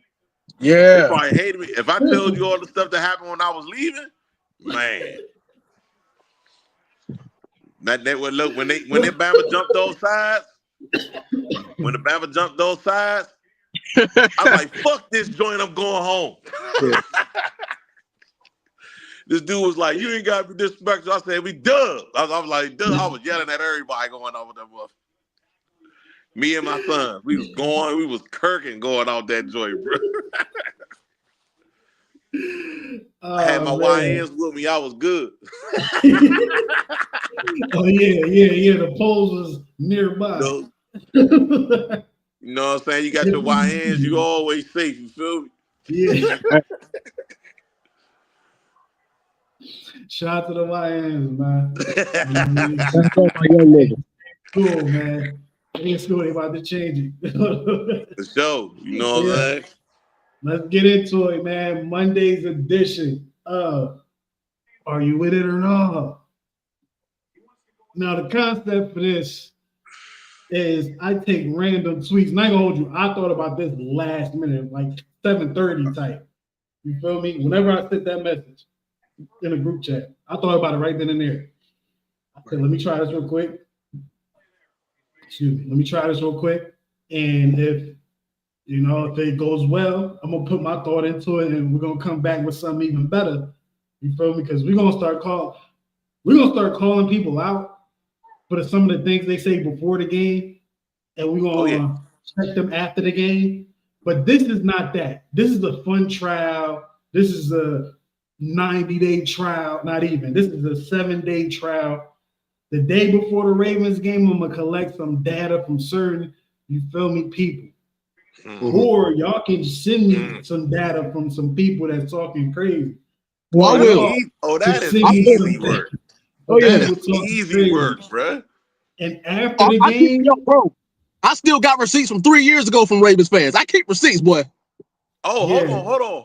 Yeah. They probably hated me. If I told you all the stuff that happened when I was leaving, man. That would look when Bama jumped those sides. When the Bama jumped those sides, I was like, fuck this joint, I'm going home. Yeah. This dude was like, you ain't got to be disrespectful. I said, we dub. I was like, dub. I was yelling at everybody going over there. Me and my son, we was kirking going out that joint, bro. I had my YNs with me. I was good. Oh, yeah. The poles was nearby. You know what I'm saying? You got your YNs, you always safe. You feel me? Yeah. Shout out to the YNs, man. That's all my young niggas. Cool, man. In school, they about to change it. For sure. You know what I'm saying? Let's get into it, man. Monday's edition of Are You With It or Not? Now, the concept for this is I take random tweets. And I ain't gonna hold you. I thought about this last minute, like 7:30 type. You feel me? Whenever I sent that message in a group chat, I thought about it right then and there. I said, let me try this real quick. Let me try this real quick. And if it goes well, I'm gonna put my thought into it and we're gonna come back with something even better. You feel me? Because we're gonna start calling people out for some of the things they say before the game, and we're gonna check them after the game. But this is not that. This is a fun trial. This is a 90-day trial, not even. This is a 7-day trial. The day before the Ravens game, I'm gonna collect some data from certain, you feel me, people. Mm-hmm. Or y'all can send me some data from some people that's talking crazy. Well, I will. That is easy work. That is easy work, bro. And after the game, bro, I still got receipts from 3 years ago from Ravens fans. I keep receipts, boy. Oh,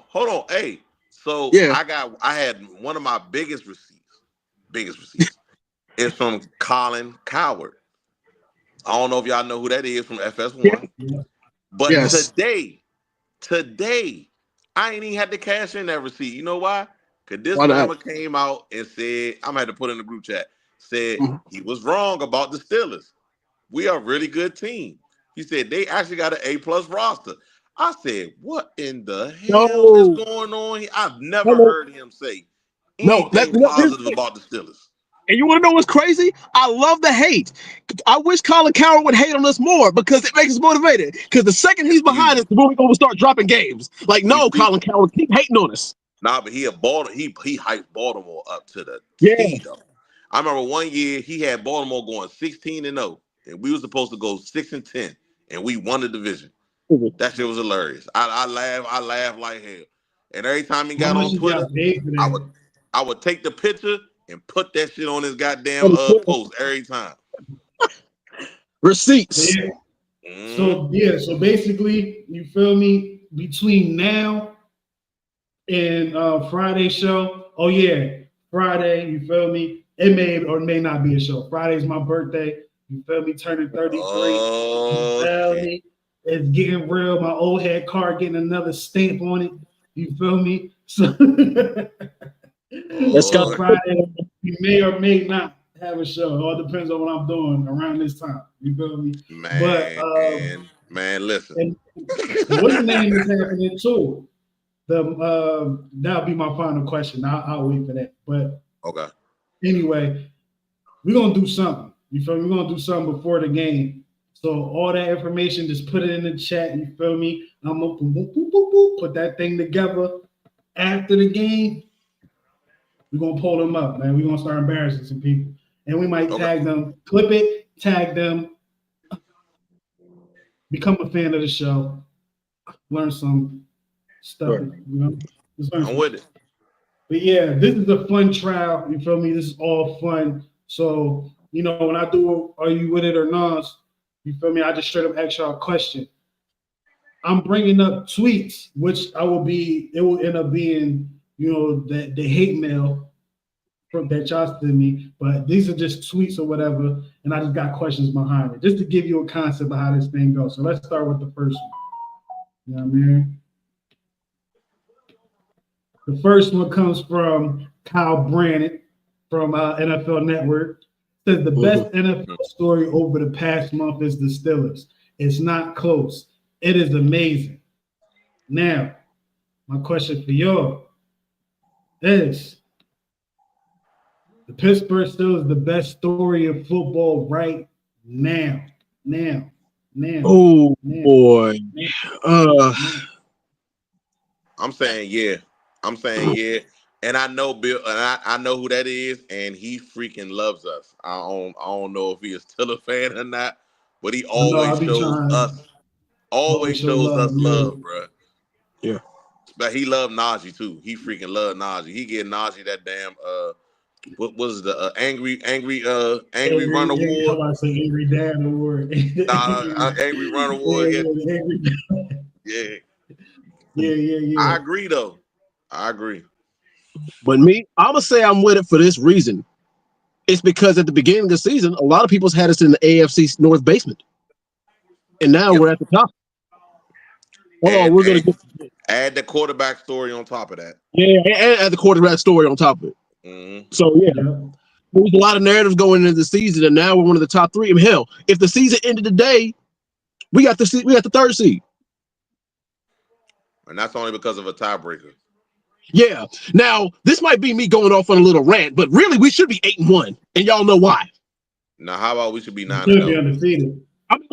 hold on. Hey, so I had one of my biggest receipts. It's from Colin Coward. I don't know if y'all know who that is from FS1. Yeah. But today, I ain't even had to cash in that receipt. You know why? Because this number came out and said, I'm going to have to put in the group chat, said he was wrong about the Steelers. We are a really good team. He said they actually got an A+ roster. I said, what in the hell is going on here? I've never heard him say anything positive about the Steelers. And you want to know what's crazy? I love the hate. I wish Colin Coward would hate on us more because it makes us motivated. Because the second he's behind us, we're going to start dropping games. Like, no, Colin Coward, keep hating on us. Nah, but he hyped Baltimore up to the T, though. I remember one year he had Baltimore going 16-0, and we were supposed to go 6-10, and we won the division. That shit was hilarious. I laughed like hell. And every time he got on Twitter, I would take the picture and put that shit on his goddamn post every time. Receipts. Yeah. So basically, you feel me? Between now and Friday's show, Friday, you feel me? It may or may not be a show. Friday's my birthday. You feel me? Turning 33. You feel me? It's getting real. My old head card getting another stamp on it. You feel me? So let's go. Friday, we may or may not have a show. It all depends on what I'm doing around this time. You feel me? Man, listen. What's the name is happening too? That'll be my final question. I'll wait for that. But anyway, we're gonna do something. You feel me? We're gonna do something before the game So all that information, just put it in the chat. You feel me? I'm gonna put that thing together. After the game, we're gonna pull them up, man. We're gonna start embarrassing some people. And we might tag them, clip it, tag them, become a fan of the show, learn some stuff, I'm with it. But yeah, this is a fun trial. You feel me? This is all fun. So, when I do Are You With It or Not, you feel me? I just straight up ask y'all a question. I'm bringing up tweets, which it will end up being, the hate mail that y'all send me. But these are just tweets or whatever. And I just got questions behind it, just to give you a concept of how this thing goes. So let's start with the first one. You know what I mean? The first one comes from Kyle Brannon from NFL Network. Says the best NFL story over the past month is the Steelers. It's not close. It is amazing. Now, my question for y'all is, the Pittsburgh Steelers the best story in football right now. Oh boy. I'm saying yeah. And I know Bill, and I know who that is, and he freaking loves us. I don't know if he is still a fan or not, but he always shows us love, bro. Yeah. But he loved Najee too. He freaking loved Najee. He gave Najee that damn what was the angry run award? I say angry dad award. Angry run award. Yeah. I agree though. I agree. But I'm gonna say I'm with it for this reason. It's because at the beginning of the season, a lot of people's had us in the AFC North basement, and now we're at the top. We're gonna add the quarterback story on top of that. Yeah, and add the quarterback story on top of it. Mm-hmm. So there's a lot of narratives going into the season, and now we're one of the top three. I mean, hell, if the season ended today, we got the third seed, and that's only because of a tiebreaker. Yeah. Now, this might be me going off on a little rant, but really, we should be 8-1, and y'all know why. Now, how about we should be 9-0? Undefeated. I mean,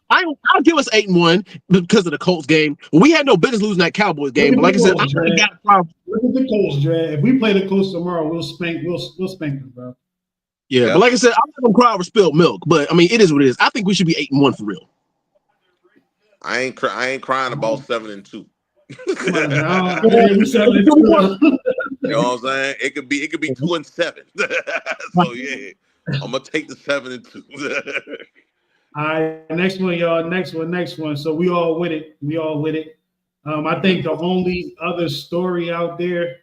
I'll give us 8-1 because of the Colts game. We had no business losing that Cowboys game, but like I said, I got a problem. Look at the Colts, Dre. If we play the Colts tomorrow, we'll spank them, bro. Yeah, but like I said, I'm not gonna cry over spilled milk. But I mean, it is what it is. I think we should be 8-1 for real. I ain't crying about 7-2. Come on, now. You know what I'm saying? It could be 2-7. So yeah, I'm gonna take the 7-2. All right, next one, y'all. Next one. So we all with it. I think the only other story out there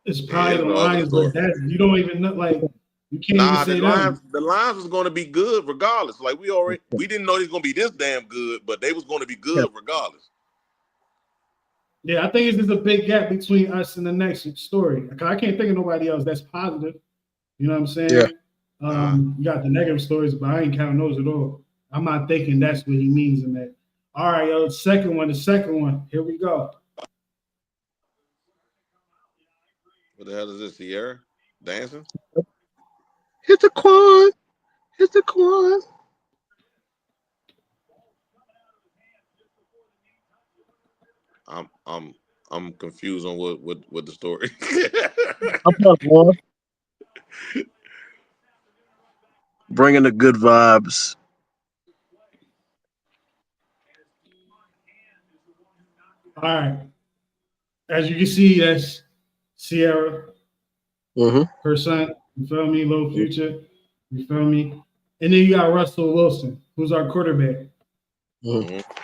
is probably the Lions, but you don't even know. Like, you can't even say that. The Lions was going to be good regardless. Like we didn't know they was going to be this damn good, but they was going to be good regardless. Yeah, I think it's just a big gap between us and the next story. I can't think of nobody else that's positive. You know what I'm saying? Yeah. You got the negative stories, but I ain't counting those at all. I'm not thinking that's what he means in that. All right, yo, the second one. Here we go. What the hell is this, Sierra? Dancing? Hit the quad. I'm confused on what the story. I'm not one. Bringing the good vibes. All right. As you can see, that's Sierra. Her son. You feel me? Little Future. You feel me? And then you got Russell Wilson, who's our quarterback.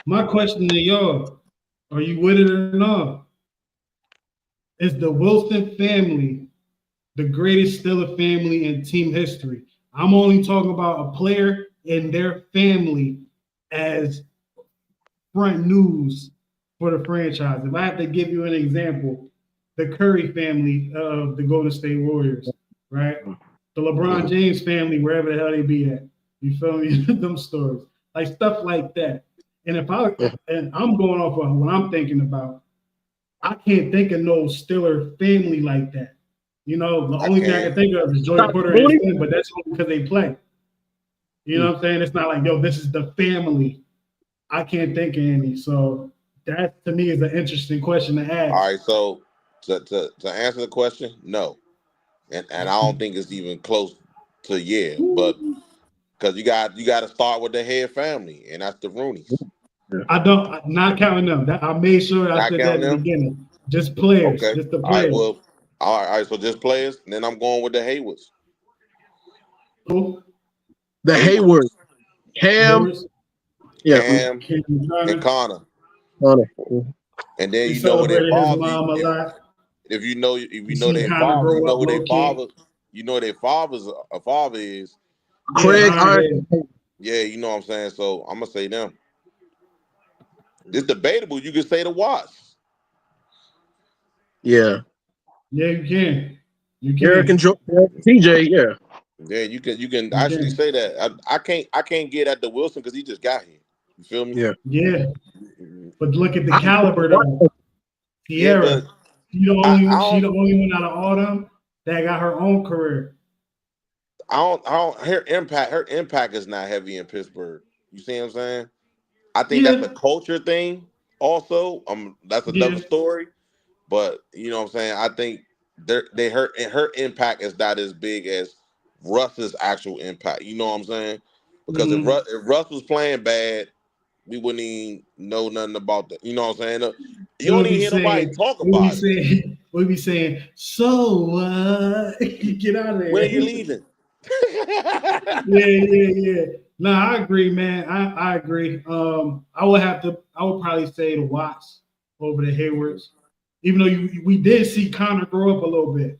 My question to y'all, are you with it or not? Is the Wilson family the greatest Steelers family in team history? I'm only talking about a player and their family as front news for the franchise. If I have to give you an example, the Curry family of the Golden State Warriors, right? The LeBron James family, wherever the hell they be at. You feel me? Them stories. Like stuff like that. And I'm going off of what I'm thinking about, I can't think of no Steeler family like that. You know, the I only thing I can can't. think of is Joey Porter and Finn, but that's only because they play. You know what I'm saying? It's not like, yo, this is the family. I can't think of any. So that to me is an interesting question to ask. All right, so to answer the question, no, and I don't think it's even close to yeah, but because you got to start with the head family, and that's the Rooneys. Not counting them. I made sure I Not said that counting at the them. beginning. Just players, Okay. just the All right. players. Well. All right. So just players. And then I'm going with the Haywoods. Who? The Hayward, Cam, Hayward's? yeah, Cam, Cam and Connor. Connor. And then He you know who their celebrated his father. mom a lot. If you know You seen their Connor father, you grow know up who their low key. father. You know their father's a father is. Craig Ironhead. Yeah, you know what I'm saying. So I'm gonna say them. It's debatable. You could say the Watts. Yeah. Yeah, you can. You Eric and can. TJ, yeah. Yeah, you can You actually can. say that. I can't get at the Wilson because he just got here. You feel me? Yeah. Yeah. But look at the I- caliber though. Yeah, but Sierra. She the I only one out of all them that got her own career. don't her impact is not heavy in Pittsburgh. You see what I'm saying? I think that's Yeah, a culture thing also. That's another yeah. story. But you know what I'm saying? I think her impact is not as big as Russ's actual impact. You know what I'm saying? Because Mm-hmm. If Russ was playing bad, we wouldn't even know nothing about that. You know what I'm saying? You We'll don't even be hear nobody saying, talk we'll be about it. saying, we'll be saying, so get out of When are you there. leaving? Yeah. No, I agree, man. I agree. I would probably say the Watts over the Haywards. Even though we did see Connor grow up a little bit.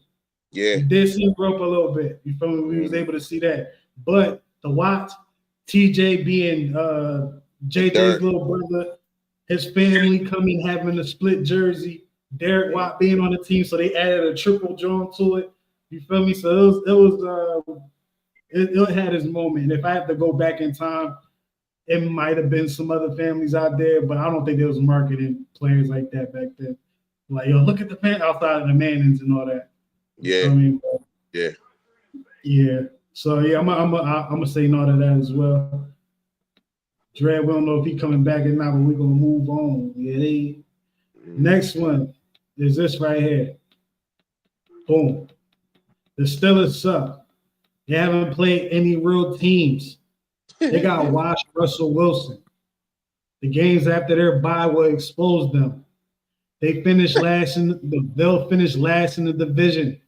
Yeah. We did see him grow up a little bit. You feel me? We was able to see that. But the Watts, TJ being JJ's Derek. little brother, his family coming having a split jersey, Derek Watt being on the team, so they added a triple joint to it. You feel me? So it had its moment. And if I have to go back in time, it might have been some other families out there, but I don't think there was marketing players like that back then. Like, yo, look at the fan outside of the Mannings and all that. Yeah. I mean, Yeah. yeah. So yeah, I'm gonna say no to that as well. Dre, we don't know if he coming back or not, but we're gonna move on. Yeah. Next one is this right here. Boom. The Steelers suck. They haven't played any real teams. They got washed Russell Wilson. The games after their bye will expose them. They'll finish last in the division.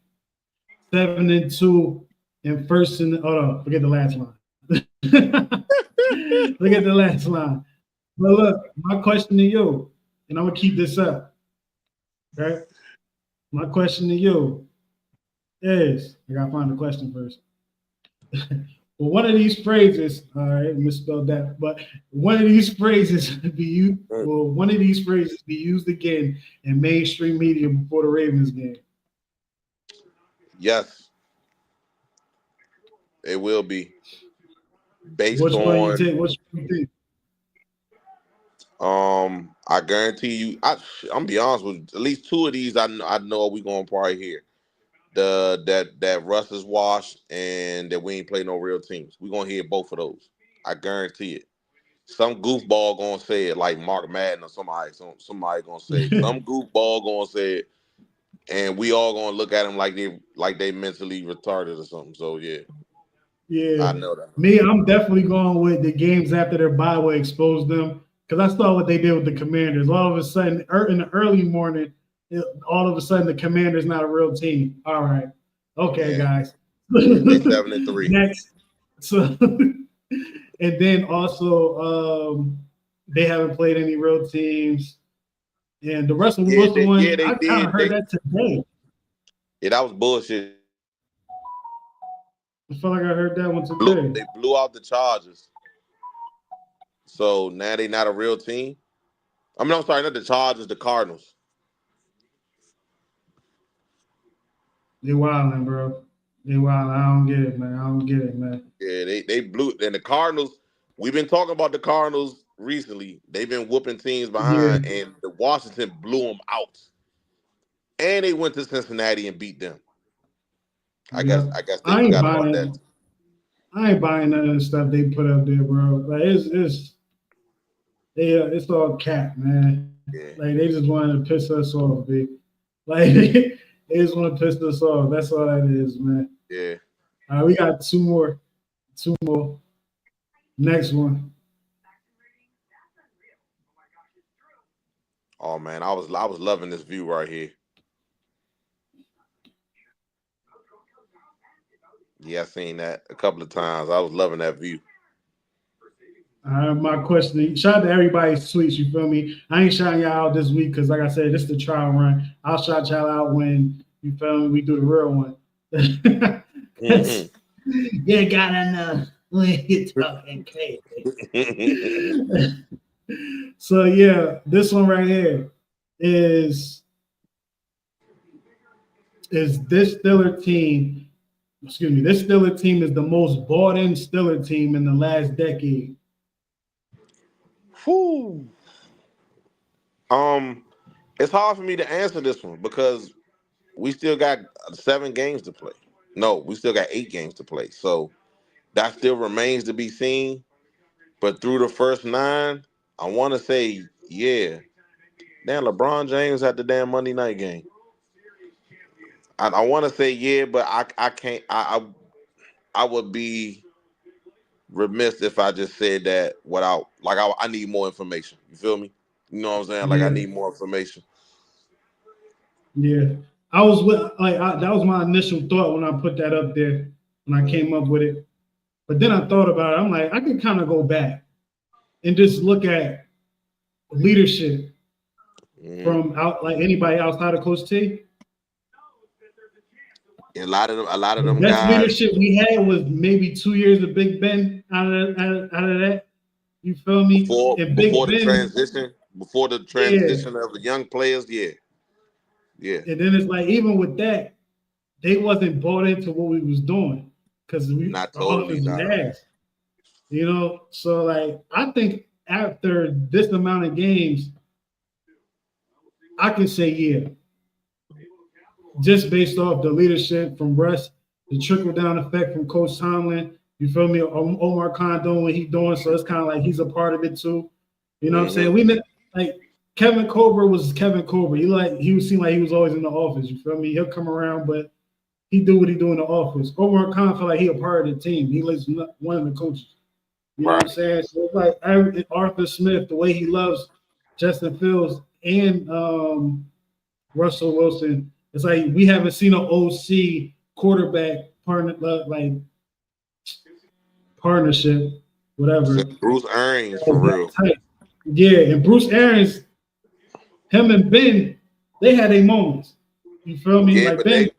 7-2 and first in the forget the last line. Look at the last line. But look, my question to you, and I'm gonna keep this up. Okay? My question to you is I gotta find the question first. Well, one of these phrases, all right, misspelled that, but one of these phrases one of these phrases be used again in mainstream media before the Ravens game. Yes, it will be based Which one you on. take? Which one you think? I guarantee you. I'm gonna be honest with you, at least two of these. I know we gonna probably hear that Russ is washed and that we ain't play no real teams. We gonna hear both of those. I guarantee it. Some goofball gonna say it like Mark Madden or somebody. Somebody gonna say it. Some goofball gonna say it, and we all gonna look at him like they mentally retarded or something. So yeah, Yeah, I know that. me, I'm definitely going with the games after their bye will expose them because I saw what they did with the Commanders. All of a sudden, in the early morning, all of a sudden the Commanders not a real team. All right, okay, Yeah. guys. They 7-3. Next, so and then also they haven't played any real teams, and the Russell Wilson one, they I kind did. of heard that today. Yeah, that was bullshit. I feel like I heard that one today. They blew out the Chargers. So now they not a real team. I'm sorry, not the Chargers, the Cardinals. They wilding, bro. They wilding. I don't get it, man. Yeah, they blew it. And the Cardinals, we've been talking about the Cardinals recently. They've been whooping teams behind, and the Washington blew them out. And they went to Cincinnati and beat them. I Yeah. guess they forgot about that. I ain't buying none of the stuff they put up there, bro. Like it's all cap, man. Yeah. Like they just wanted to piss us off, big. Like they just want to piss us off. That's all that is, man. Yeah. All right, we got two more. Next one. Oh man, I was loving this view right here. Yeah, I seen that a couple of times. I was loving that view. My question, shout out to everybody's tweets, you feel me? I ain't shouting y'all out this week because, like I said, this is the trial run. I'll shout y'all out when, you feel me, we do the real one. You gotta know when you're talking crazy. So, yeah, this one right here is this Steeler team, this Steeler team is the most bought-in Steeler team in the last decade. Whew. It's hard for me to answer this one because we still got 7 games to play. No, we still got 8 games to play. So that still remains to be seen. But through the first 9, I want to say, yeah. Damn, LeBron James had the damn Monday night game. I want to say, yeah, but I can't. I would be remiss if I just said that without, like, I need more information. You feel me? You know what I'm saying? Like, I need more information. Yeah, I was with that was my initial thought when I put that up there when I came up with it. But then I thought about it. I'm like, I could kind of go back and just look at leadership from anybody outside of Coach T. A lot of them best guys. Leadership we had was maybe 2 years of Big Ben out of that. You feel me? Before the transition of the young players, yeah. And then it's like, even with that, they wasn't bought into what we was doing because we not totally ass. You know, so like I think after this amount of games, I can say yeah. Just based off the leadership from Russ, the trickle down effect from Coach Tomlin, you feel me? Omar Khan doing what he's doing, so it's kind of like he's a part of it too. You know what I'm saying? We met like Kevin Colbert was Kevin Colbert. He seemed like he was always in the office. You feel me? He'll come around, but he do what he do in the office. Omar Khan felt like he a part of the team. He was one of the coaches. You know what I'm saying? So it's like Arthur Smith, the way he loves Justin Fields and Russell Wilson. It's like we haven't seen an OC quarterback partnership, whatever. Bruce Arians for real. Yeah, and Bruce Arians, him and Ben, they had their moments. You feel me? Yeah, like but Ben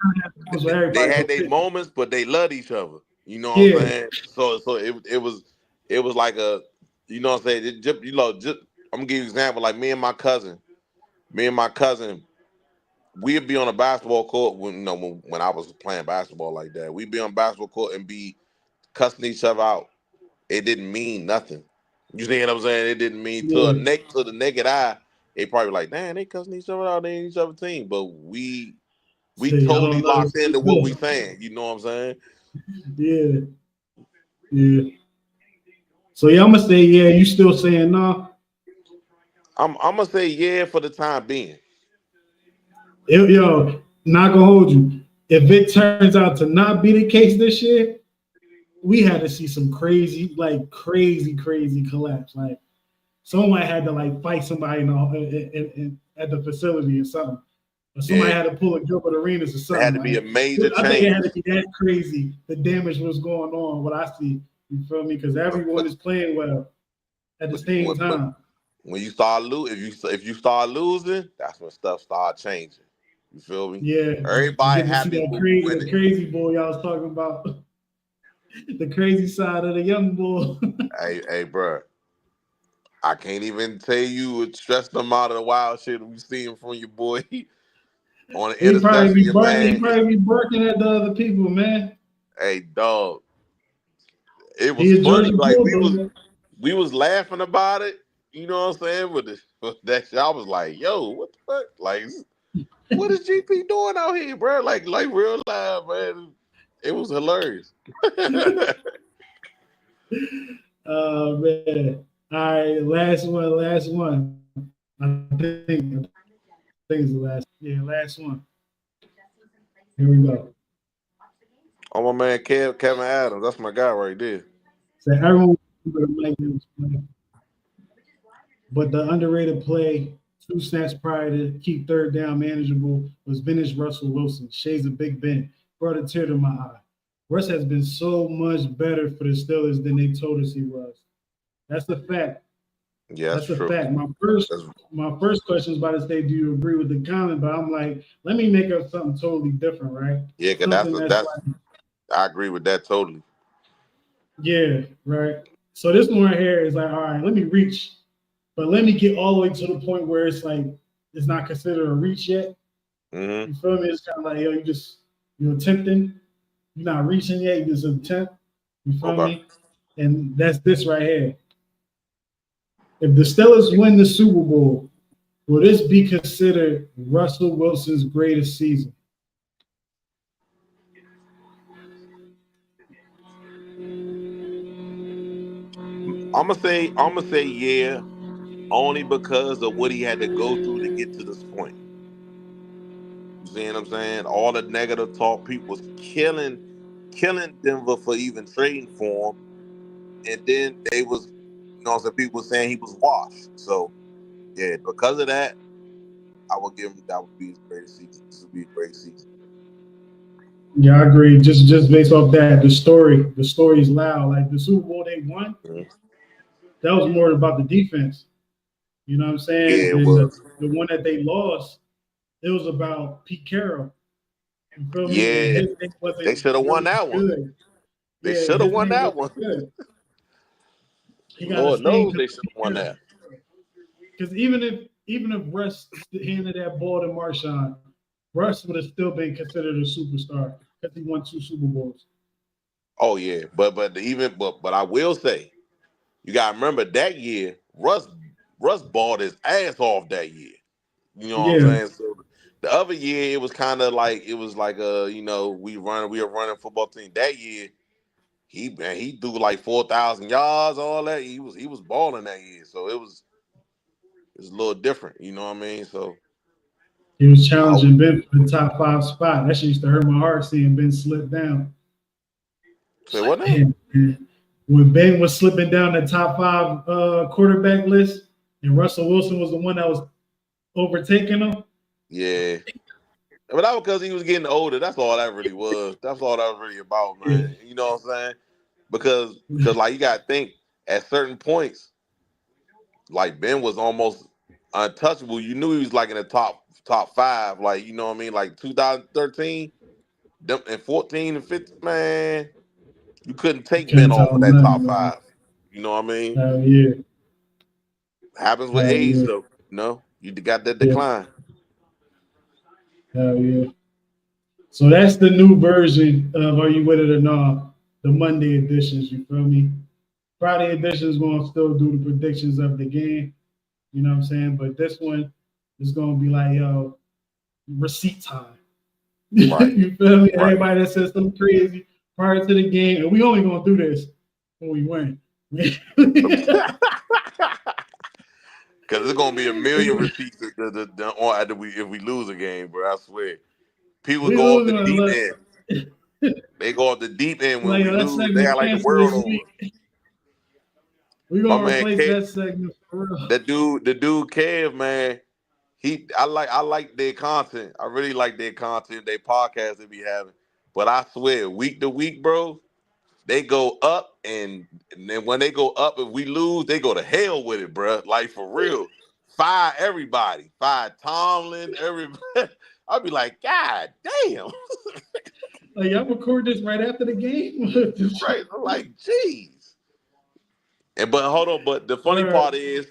they had their moments, but they loved each other. You know what I'm saying? So it was like a, you know what I'm saying? Just I'm gonna give you an example. Like me and my cousin, we'd be on a basketball court when I was playing basketball like that. We'd be on a basketball court and be cussing each other out. It didn't mean nothing. You see what I'm saying? It didn't mean to the naked eye. They probably like, damn, they cussing each other out. They ain't each other's team. But we totally locked into what we saying. You know what I'm saying? Yeah. So I'm gonna say yeah. You still saying no? I'm gonna say yeah for the time being. Yo, not gonna hold you. If it turns out to not be the case this year, we had to see some crazy collapse. Like someone had to like fight somebody at the facility or something. Or somebody had to pull a Gilbert Arenas or something. It had to be a major change. I think it had to be that crazy. The damage was going on. What I see, you feel me? Because everyone is playing well at the same time. When you start if you start losing, that's when stuff start changing. You feel me? Yeah. Everybody happy. The crazy boy y'all was talking about. The crazy side of the young boy. hey, bro. I can't even tell you what stressed them out of the wild shit we seen from your boy on the interception. He probably be barking at the other people, man. Hey, dog. It was funny. Like we was laughing about it. You know what I'm saying? With that shit, I was like, yo, what the fuck? Like, what is GP doing out here, bro? Like real live, man. It was hilarious. Oh man. All right, last one. I think it's the last. Yeah, last one. Here we go. Oh, my man, Kevin Adams. That's my guy right there. So everyone remember the Mike Evans play, but the underrated play 2 snaps prior to keep third down manageable was vintage Russell Wilson. Shades of Big Ben brought a tear to my eye. Russ has been so much better for the Steelers than they told us he was. That's a fact. Yeah, That's that's a true. fact. My first question is about to say, do you agree with the comment? But I'm like, let me make up something totally different, right? Yeah, because Something that's like, I agree with that totally. yeah, right. So this one right here is like, all right, let me reach, but let me get all the way to the point where it's like it's not considered a reach yet. Mm-hmm. You feel me? It's kind of like, yo, you're attempting, you're not reaching yet, you just attempt. You feel me? And that's this right here. If the Steelers win the Super Bowl, will this be considered Russell Wilson's greatest season? I'm gonna say yeah, only because of what he had to go through to get to this point. You see what I'm saying? All the negative talk, people was killing Denver for even trading for him, and then they was, some people saying he was washed. So yeah, because of that, I would give him that would be his greatest season. This would be a great season. Yeah, I agree. Just based off that, the story is loud. Like the Super Bowl they won, that was more about the defense. You know what I'm saying? Yeah, it And was. the one that they lost, it was about Pete Carroll. You feel me? And Yeah, his thing wasn't they should have won really that one. good. They Yeah, should have his won name that wasn't one. good. He got to Lord stay knows they should have won that. because even if Russ handed that ball to Marshawn, Russ would have still been considered a superstar because he won 2 Super Bowls. Oh yeah, but I will say, you gotta remember that year, Russ balled his ass off that year. You know what I'm Yeah, saying? So the other year it was kind of like we were running football team. That year he threw like 4,000 yards, all that. He was balling that year, so it was a little different. You know what I mean? So he was challenging Ben for the top 5 spot. That shit used to hurt my heart seeing Ben slip down. say what now? Man. When Ben was slipping down the top 5 quarterback list, and Russell Wilson was the one that was overtaking him. Yeah. But that was because he was getting older. That's all that really was. That's all that was really about, man. You know what I'm saying? Because like you gotta think at certain points, like Ben was almost untouchable. You knew he was like in the top 5, like you know what I mean, like 2013 and 14 and 15, man. You couldn't take Ben Couldn't off tell of him that nothing, top man. 5. You know what I mean? Hell yeah. Happens with Hell age yeah. though. You got that Yeah. decline. Hell yeah. So that's the new version of Are You With It or Not? The Monday editions, you feel me? Friday editions gonna still do the predictions of the game. You know what I'm saying? But this one is gonna be like, yo, receipt time. Right. You feel me? Right. Everybody that says something crazy prior to the game, and we only gonna do this when we win. Because it's gonna be a million receipts if we lose a game, bro. I swear. People We go off the losing deep unless end. They go off the deep end when like we that lose. They act segment like the cancel world this over. week. We My gonna man, replace that segment for real. the dude Kev, man. I like their content. I really like their content, their podcast they be having. But I swear, week to week, bro, they go up and then when they go up, if we lose, they go to hell with it, bro. Like for real. Fire everybody. Fire Tomlin, everybody. I'll be like, God damn. Like y'all record this right after the game. Right. I'm like, jeez. And but hold on, but the funny part is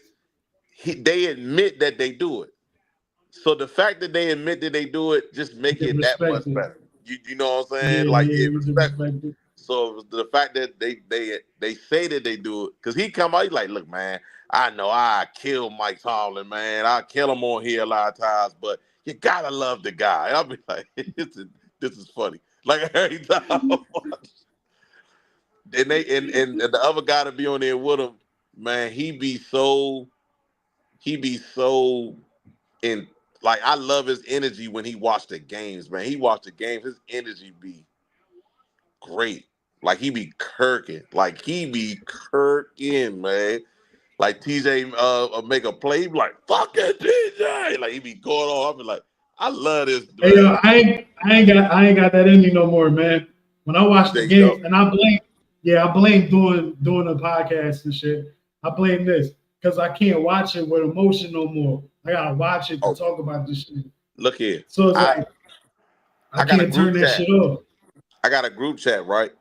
they admit that they do it. So the fact that they admit that they do it just make it that much Respect it. better. You know what I'm Yeah, saying? Like you respect. respect it. So the fact that they say that they do it, because he come out, he's like, look, man, I know I kill Mike Tomlin, man. I kill him on here a lot of times, but you gotta love the guy. I'll be like, this is funny. Like every time. And the other guy to be on there with him, man, he be so in, like, I love his energy when he watched the games, man. He watched the games, his energy be great. Like he be kirking. Man. Like TJ make a play, he be like, fuck it, TJ. Like he be going on. I be like, I love this, Hey, man. yo, I ain't got that in me no more, man. When I watch the games, and I blame doing a podcast and shit. I blame this because I can't watch it with emotion no more. I gotta watch it to talk about this shit. Look here. So it's like I got a can't turn group that chat. shit off. I got a group chat, right? It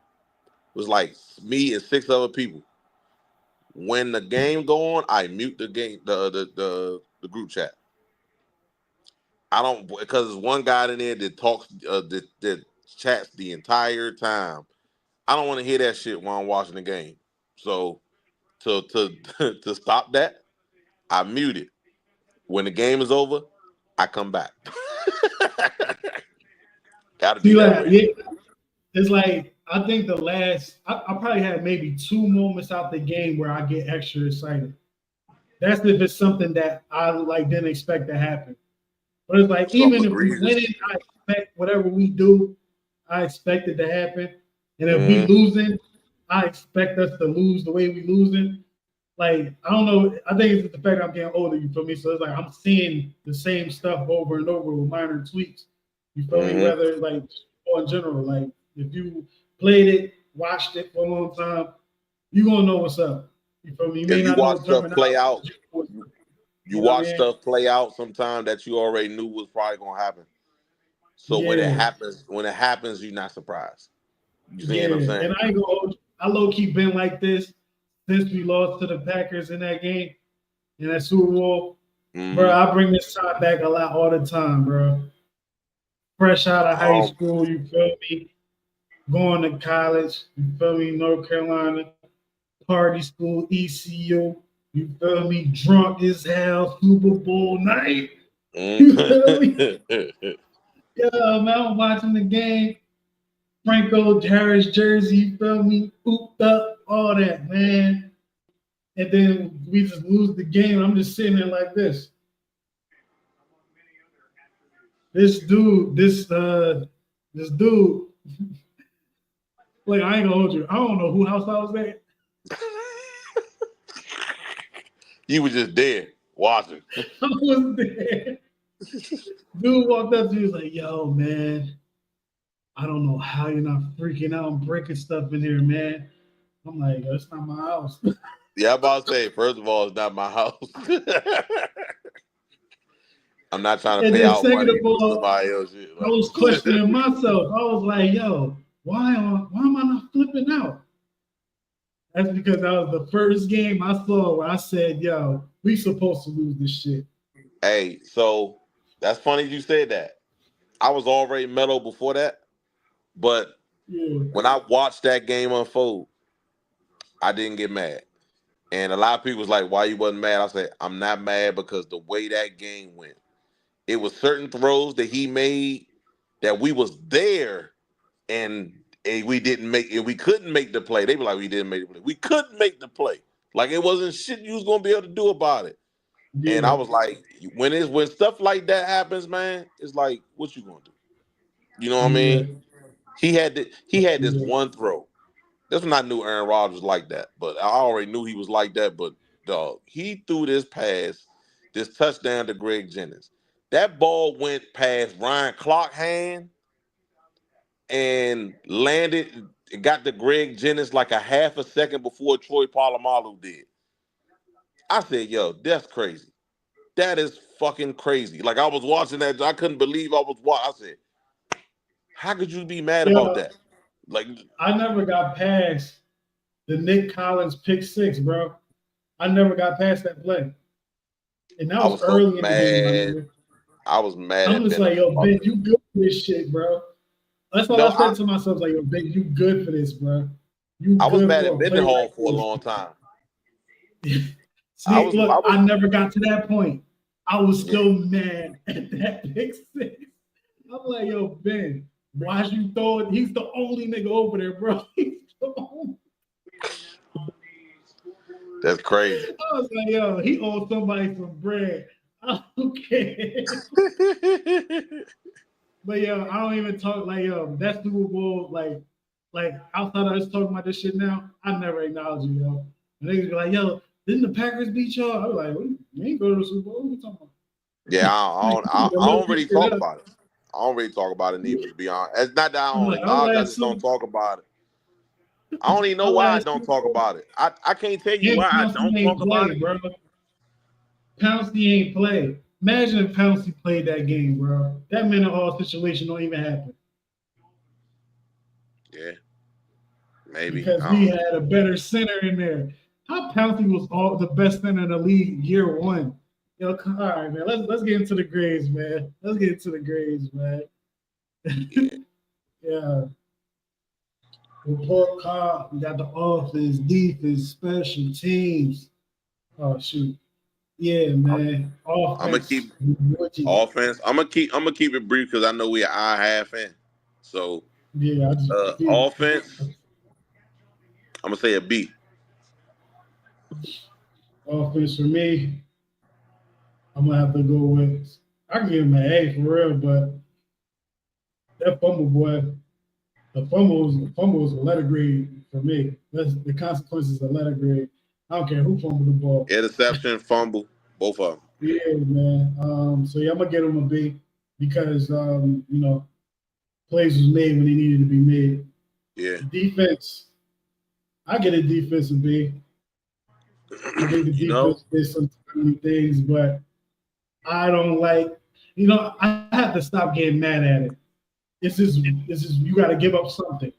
was like me and 6 other people. When the game go on, I mute the game, the group chat. I don't, because there's one guy in there that talks, that chats the entire time. I don't want to hear that shit while I'm watching the game. So to stop that, I mute it. When the game is over, I come back. Gotta be that way. Yeah, it's like I think I probably had maybe 2 moments out the game where I get extra excited. That's if it's something that I like didn't expect to happen. But it's like even if we win it, I expect whatever we do, I expect it to happen. And if we losing, I expect us to lose the way we losing. Like, I don't know. I think it's the fact I'm getting older, you feel me? So it's like I'm seeing the same stuff over and over with minor tweaks. You feel me? Whether like or in general, like if you played it, watched it for a long time, you gonna know what's up. You feel me? You may not watch know stuff play out. You watch what stuff play out sometime that you already knew was probably gonna happen. So when it happens, you're not surprised. You see what I'm saying? And I low key been like this since we lost to the Packers in that game, in that Super Bowl. Bro, I bring this time back a lot all the time, bro. Fresh out of high school, you feel me? Going to college, you feel me? North Carolina, party school, ECU, you feel me? Drunk as hell, Super Bowl night. You feel me? Yeah, man, I'm watching the game. Franco Harris jersey, you feel me? Hooped up, all that, man. And then we just lose the game. I'm just sitting there like this. This dude, like, I ain't gonna hold you. I don't know who house I was at. You were just there watching. I was there. Dude walked up to me, he was like, yo, man, I don't know how you're not freaking out and breaking stuff in here, man. I'm like, it's not my house. Yeah, I'm about to say, first of all, it's not my house. I'm not trying to pay out money for somebody else. I was questioning myself. I was like, yo, why am I not flipping out? That's because that was the first game I saw where I said, yo, we supposed to lose this shit. Hey, so that's funny you said that. I was already mellow before that, but when I watched that game unfold, I didn't get mad. And a lot of people was like, why you wasn't mad? I said, I'm not mad because the way that game went. It was certain throws that he made that we was there and we didn't make it. We couldn't make the play. They were like, we didn't make the play. We couldn't make the play. Like it wasn't shit you was gonna be able to do about it. Yeah. And I was like, when stuff like that happens, man, it's like, what you gonna do? You know what I mean? He had this one throw. That's when I knew Aaron Rodgers was like that. But I already knew he was like that. But dog, he threw this pass, this touchdown to Greg Jennings. That ball went past Ryan Clark's hand and landed. It got to Greg Jennings like a half a second before Troy Polamalu did. I said, yo, that's crazy. That is fucking crazy. Like I was watching that, I couldn't believe I was watching. I said, how could you be mad about that? Like I never got past the Nick Collins pick 6, bro. I never got past that play. And that was early in the game. I was mad. I'm just like, yo, Ben, you good for this shit, bro. That's what I said to myself, like, yo, Ben, you good for this, bro. I was mad at Mendenhall for a long time. See, I never got to that point. I was still mad at that pick 6. I'm like, yo, Ben, Watch you throw it. He's the only nigga over there, bro. He's the only. That's crazy. I was like, yo, he owes somebody some bread. I don't care. But yo, I don't even talk like yo. That Super Bowl, like outside of us talking about this shit now, I never acknowledge you, yo. And niggas be like, yo, didn't the Packers beat y'all? I was like, we ain't go to the Super Bowl. What you talking about? Yeah, I don't really talk about it. I don't really talk about it neither, to be honest. It's not that I don't acknowledge, I just don't talk about it. I don't even know why I don't talk about it. I can't tell you why I don't talk about it. Bro. Pouncey ain't played. Imagine if Pouncey played that game, bro. That mental situation don't even happen. Yeah, maybe. Because he had a better center in there. How Pouncey was all the best center in the league year one. Yo, all right, man. Let's get into the grades, man. Let's get into the grades, man. Yeah. Report card. We got the offense, defense, special teams. Oh shoot. Yeah, man. Offense. I'm gonna keep offense. I'm gonna keep it brief because I know we're an hour and a half in. So yeah, offense. I'm gonna say a B. Offense for me, I'm gonna have to go with. I can give him an A for real, but that fumble, boy, the fumble was a letter grade for me. That's the consequences of letter grade. I don't care who fumbled the ball. Interception, fumble, both of them. Yeah, man. So yeah, I'm gonna get him a B because you know, plays was made when they needed to be made. Yeah. Defense, I get a defensive B. I think the defense did some tiny things, but I don't like. You know, I have to stop getting mad at it. This is you got to give up something.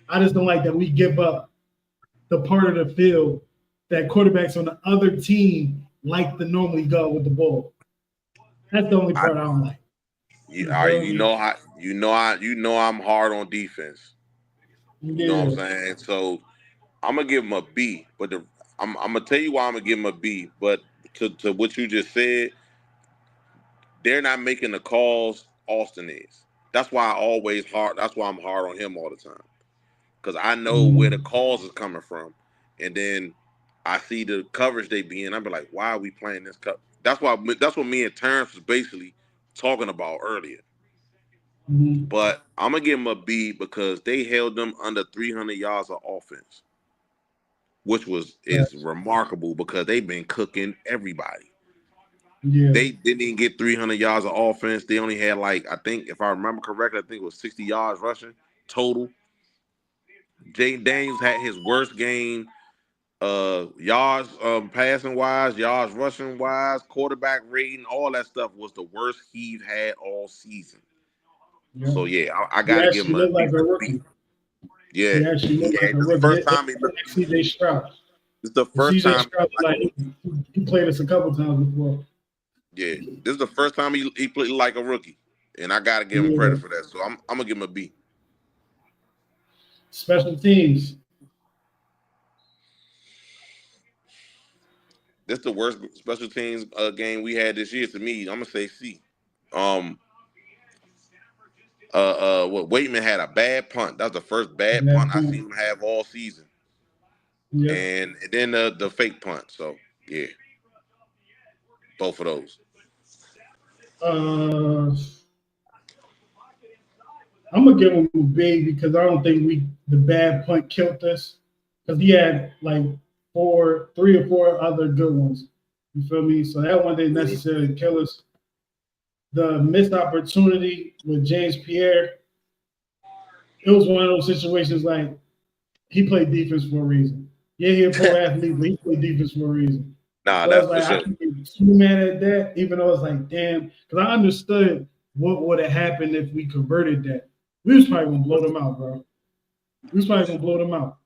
I just don't like that we give up the part of the field that quarterbacks on the other team like to normally go with the ball. That's the only part I don't like. You know I'm hard on defense. You know what I'm saying? So I'm gonna give him a B, but I'm gonna tell you why I'm gonna give him a B. But to what you just said, they're not making the calls Austin is. That's why That's why I'm hard on him all the time, because I know where the calls is coming from, and then I see the coverage they be in. I be like, why are we playing this cup? That's what me and Terrence was basically talking about earlier. But I'm gonna give them a B because they held them under 300 yards of offense, which is remarkable because they've been cooking everybody. Yeah. They didn't even get 300 yards of offense. They only had I think if I remember correctly, I think it was 60 yards rushing total. Jay Daniels had his worst game. Yards passing wise, yards rushing wise, quarterback rating, all that stuff was the worst he've had all season. Yeah. So yeah, I gotta give him a rookie. Yeah, he actually looked like a rookie. First time he looked. CJ Stroud. It's the first time. He played us a couple times before. Yeah, this is the first time he played like a rookie, and I gotta give him credit for that. So I'm gonna give him a B. Special teams. This is the worst special teams game we had this year. To me, I'm gonna say C. Waitman had a bad punt. That was the first bad punt I seen him have all season. Yeah. And then the fake punt. So yeah, both of those. I'm gonna give him a B because I don't think the bad punt killed us because he had like 3 or 4 other good ones. You feel me? So that one didn't necessarily kill us. The missed opportunity with James Pierre, it was one of those situations like he played defense for a reason. Yeah, he's a pro athlete, but he played defense for a reason. Nah, so that's like, for sure. I can get too mad at that, even though it's like, damn, because I understood what would have happened if we converted that. We was probably gonna blow them out, bro. We was probably gonna blow them out.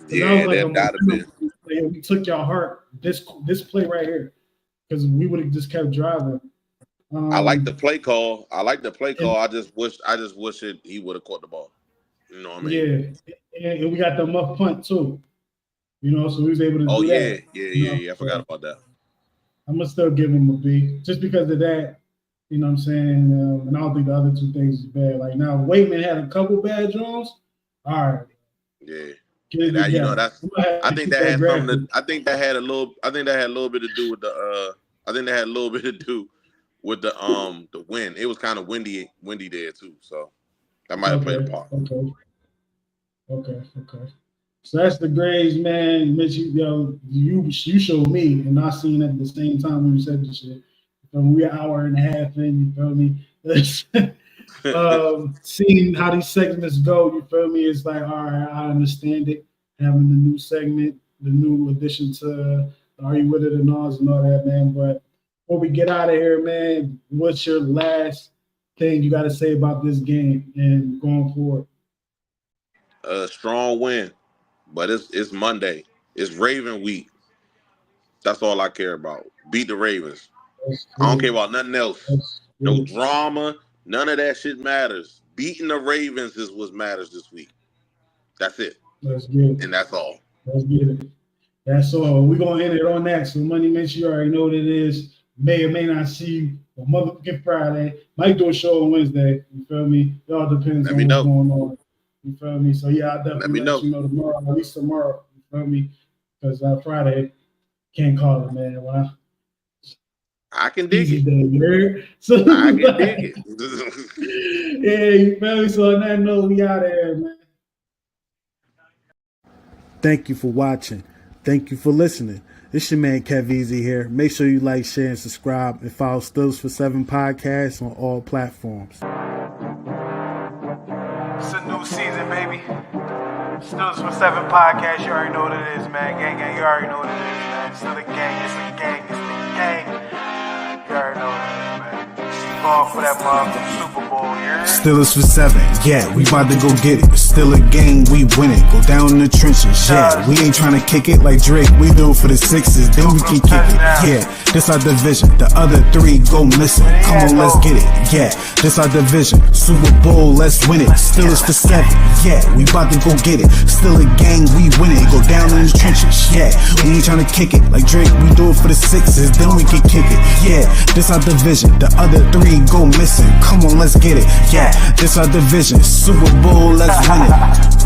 Yeah, that gotta be. We took y'all heart this play right here because we would have just kept driving. I like the play call. I just wish he would have caught the ball. You know what I mean? Yeah, and we got the muff punt too. You know, so we was able to do that. Yeah. I forgot about that. I'm gonna still give him a B just because of that. You know what I'm saying? And I don't think the other two things is bad. Like now, Waitman had a couple bad drones. All right. Yeah. Get it And that, you know, together. that's. I think that had something. I think that had a little. I think that had a little bit to do with the. I think that had a little bit to do with the wind. It was kind of windy there too. So that might have played a part. Okay. So that's the grades, man. Mitch, you showed me, and I seen it at the same time when you said the shit. We're an hour and a half in, you feel me? Seeing how these segments go, you feel me? It's like, all right, I understand it. Having the new segment, the new addition to Are You With It and all that, man. But before we get out of here, man, what's your last thing you got to say about this game and going forward? Strong win, but it's Monday. It's Raven week. That's all I care about. Beat the Ravens. I don't care about nothing else. No drama. None of that shit matters. Beating the Ravens is what matters this week. That's it. Let's get it. And that's all. Let's get it. That's all. We're going to end it on that. So Money Mitch, you already know what it is. May or may not see you on motherfucking Friday. Might do a show on Wednesday. You feel me? It all depends on what's going on. You feel me? So yeah, I'll definitely let you know tomorrow, at least tomorrow. You feel me? Because Friday, can't call it, man. Well, I can dig it. Day, so, I can dig it. Yeah, you feel me? So on that note, we out of here, man. Thank you for watching. Thank you for listening. It's your man Kev Easy here. Make sure you like, share, and subscribe, and follow Stills for 7 podcasts on all platforms. It's a new season, baby. Stills for 7 podcast. You already know what it is, man. Gang, you already know what it is, man. It's still a gang. It's a gang. It's the gang. You already know what it is, man. Going for that motherfucking Super Bowl, yeah. Steelers for 7, yeah, we about to go get it. Still a game, we win it. Go down in the trenches, yeah. We ain't trying to kick it like Drake. We do it for the 6s, then we can kick it. Yeah, this our division. The other 3 go missing. Come on, let's get it. Yeah, this our division. Super Bowl, let's win it. Steelers for 7, yeah, we about to go get it. Still a game, we win it. Go down in the trenches, yeah. We ain't trying to kick it like Drake. We do it for the 6s, then we can kick it. Yeah, this our division. The other 3 go missing. Come on, let's get it. Yeah, this our division. Super Bowl, let's win it.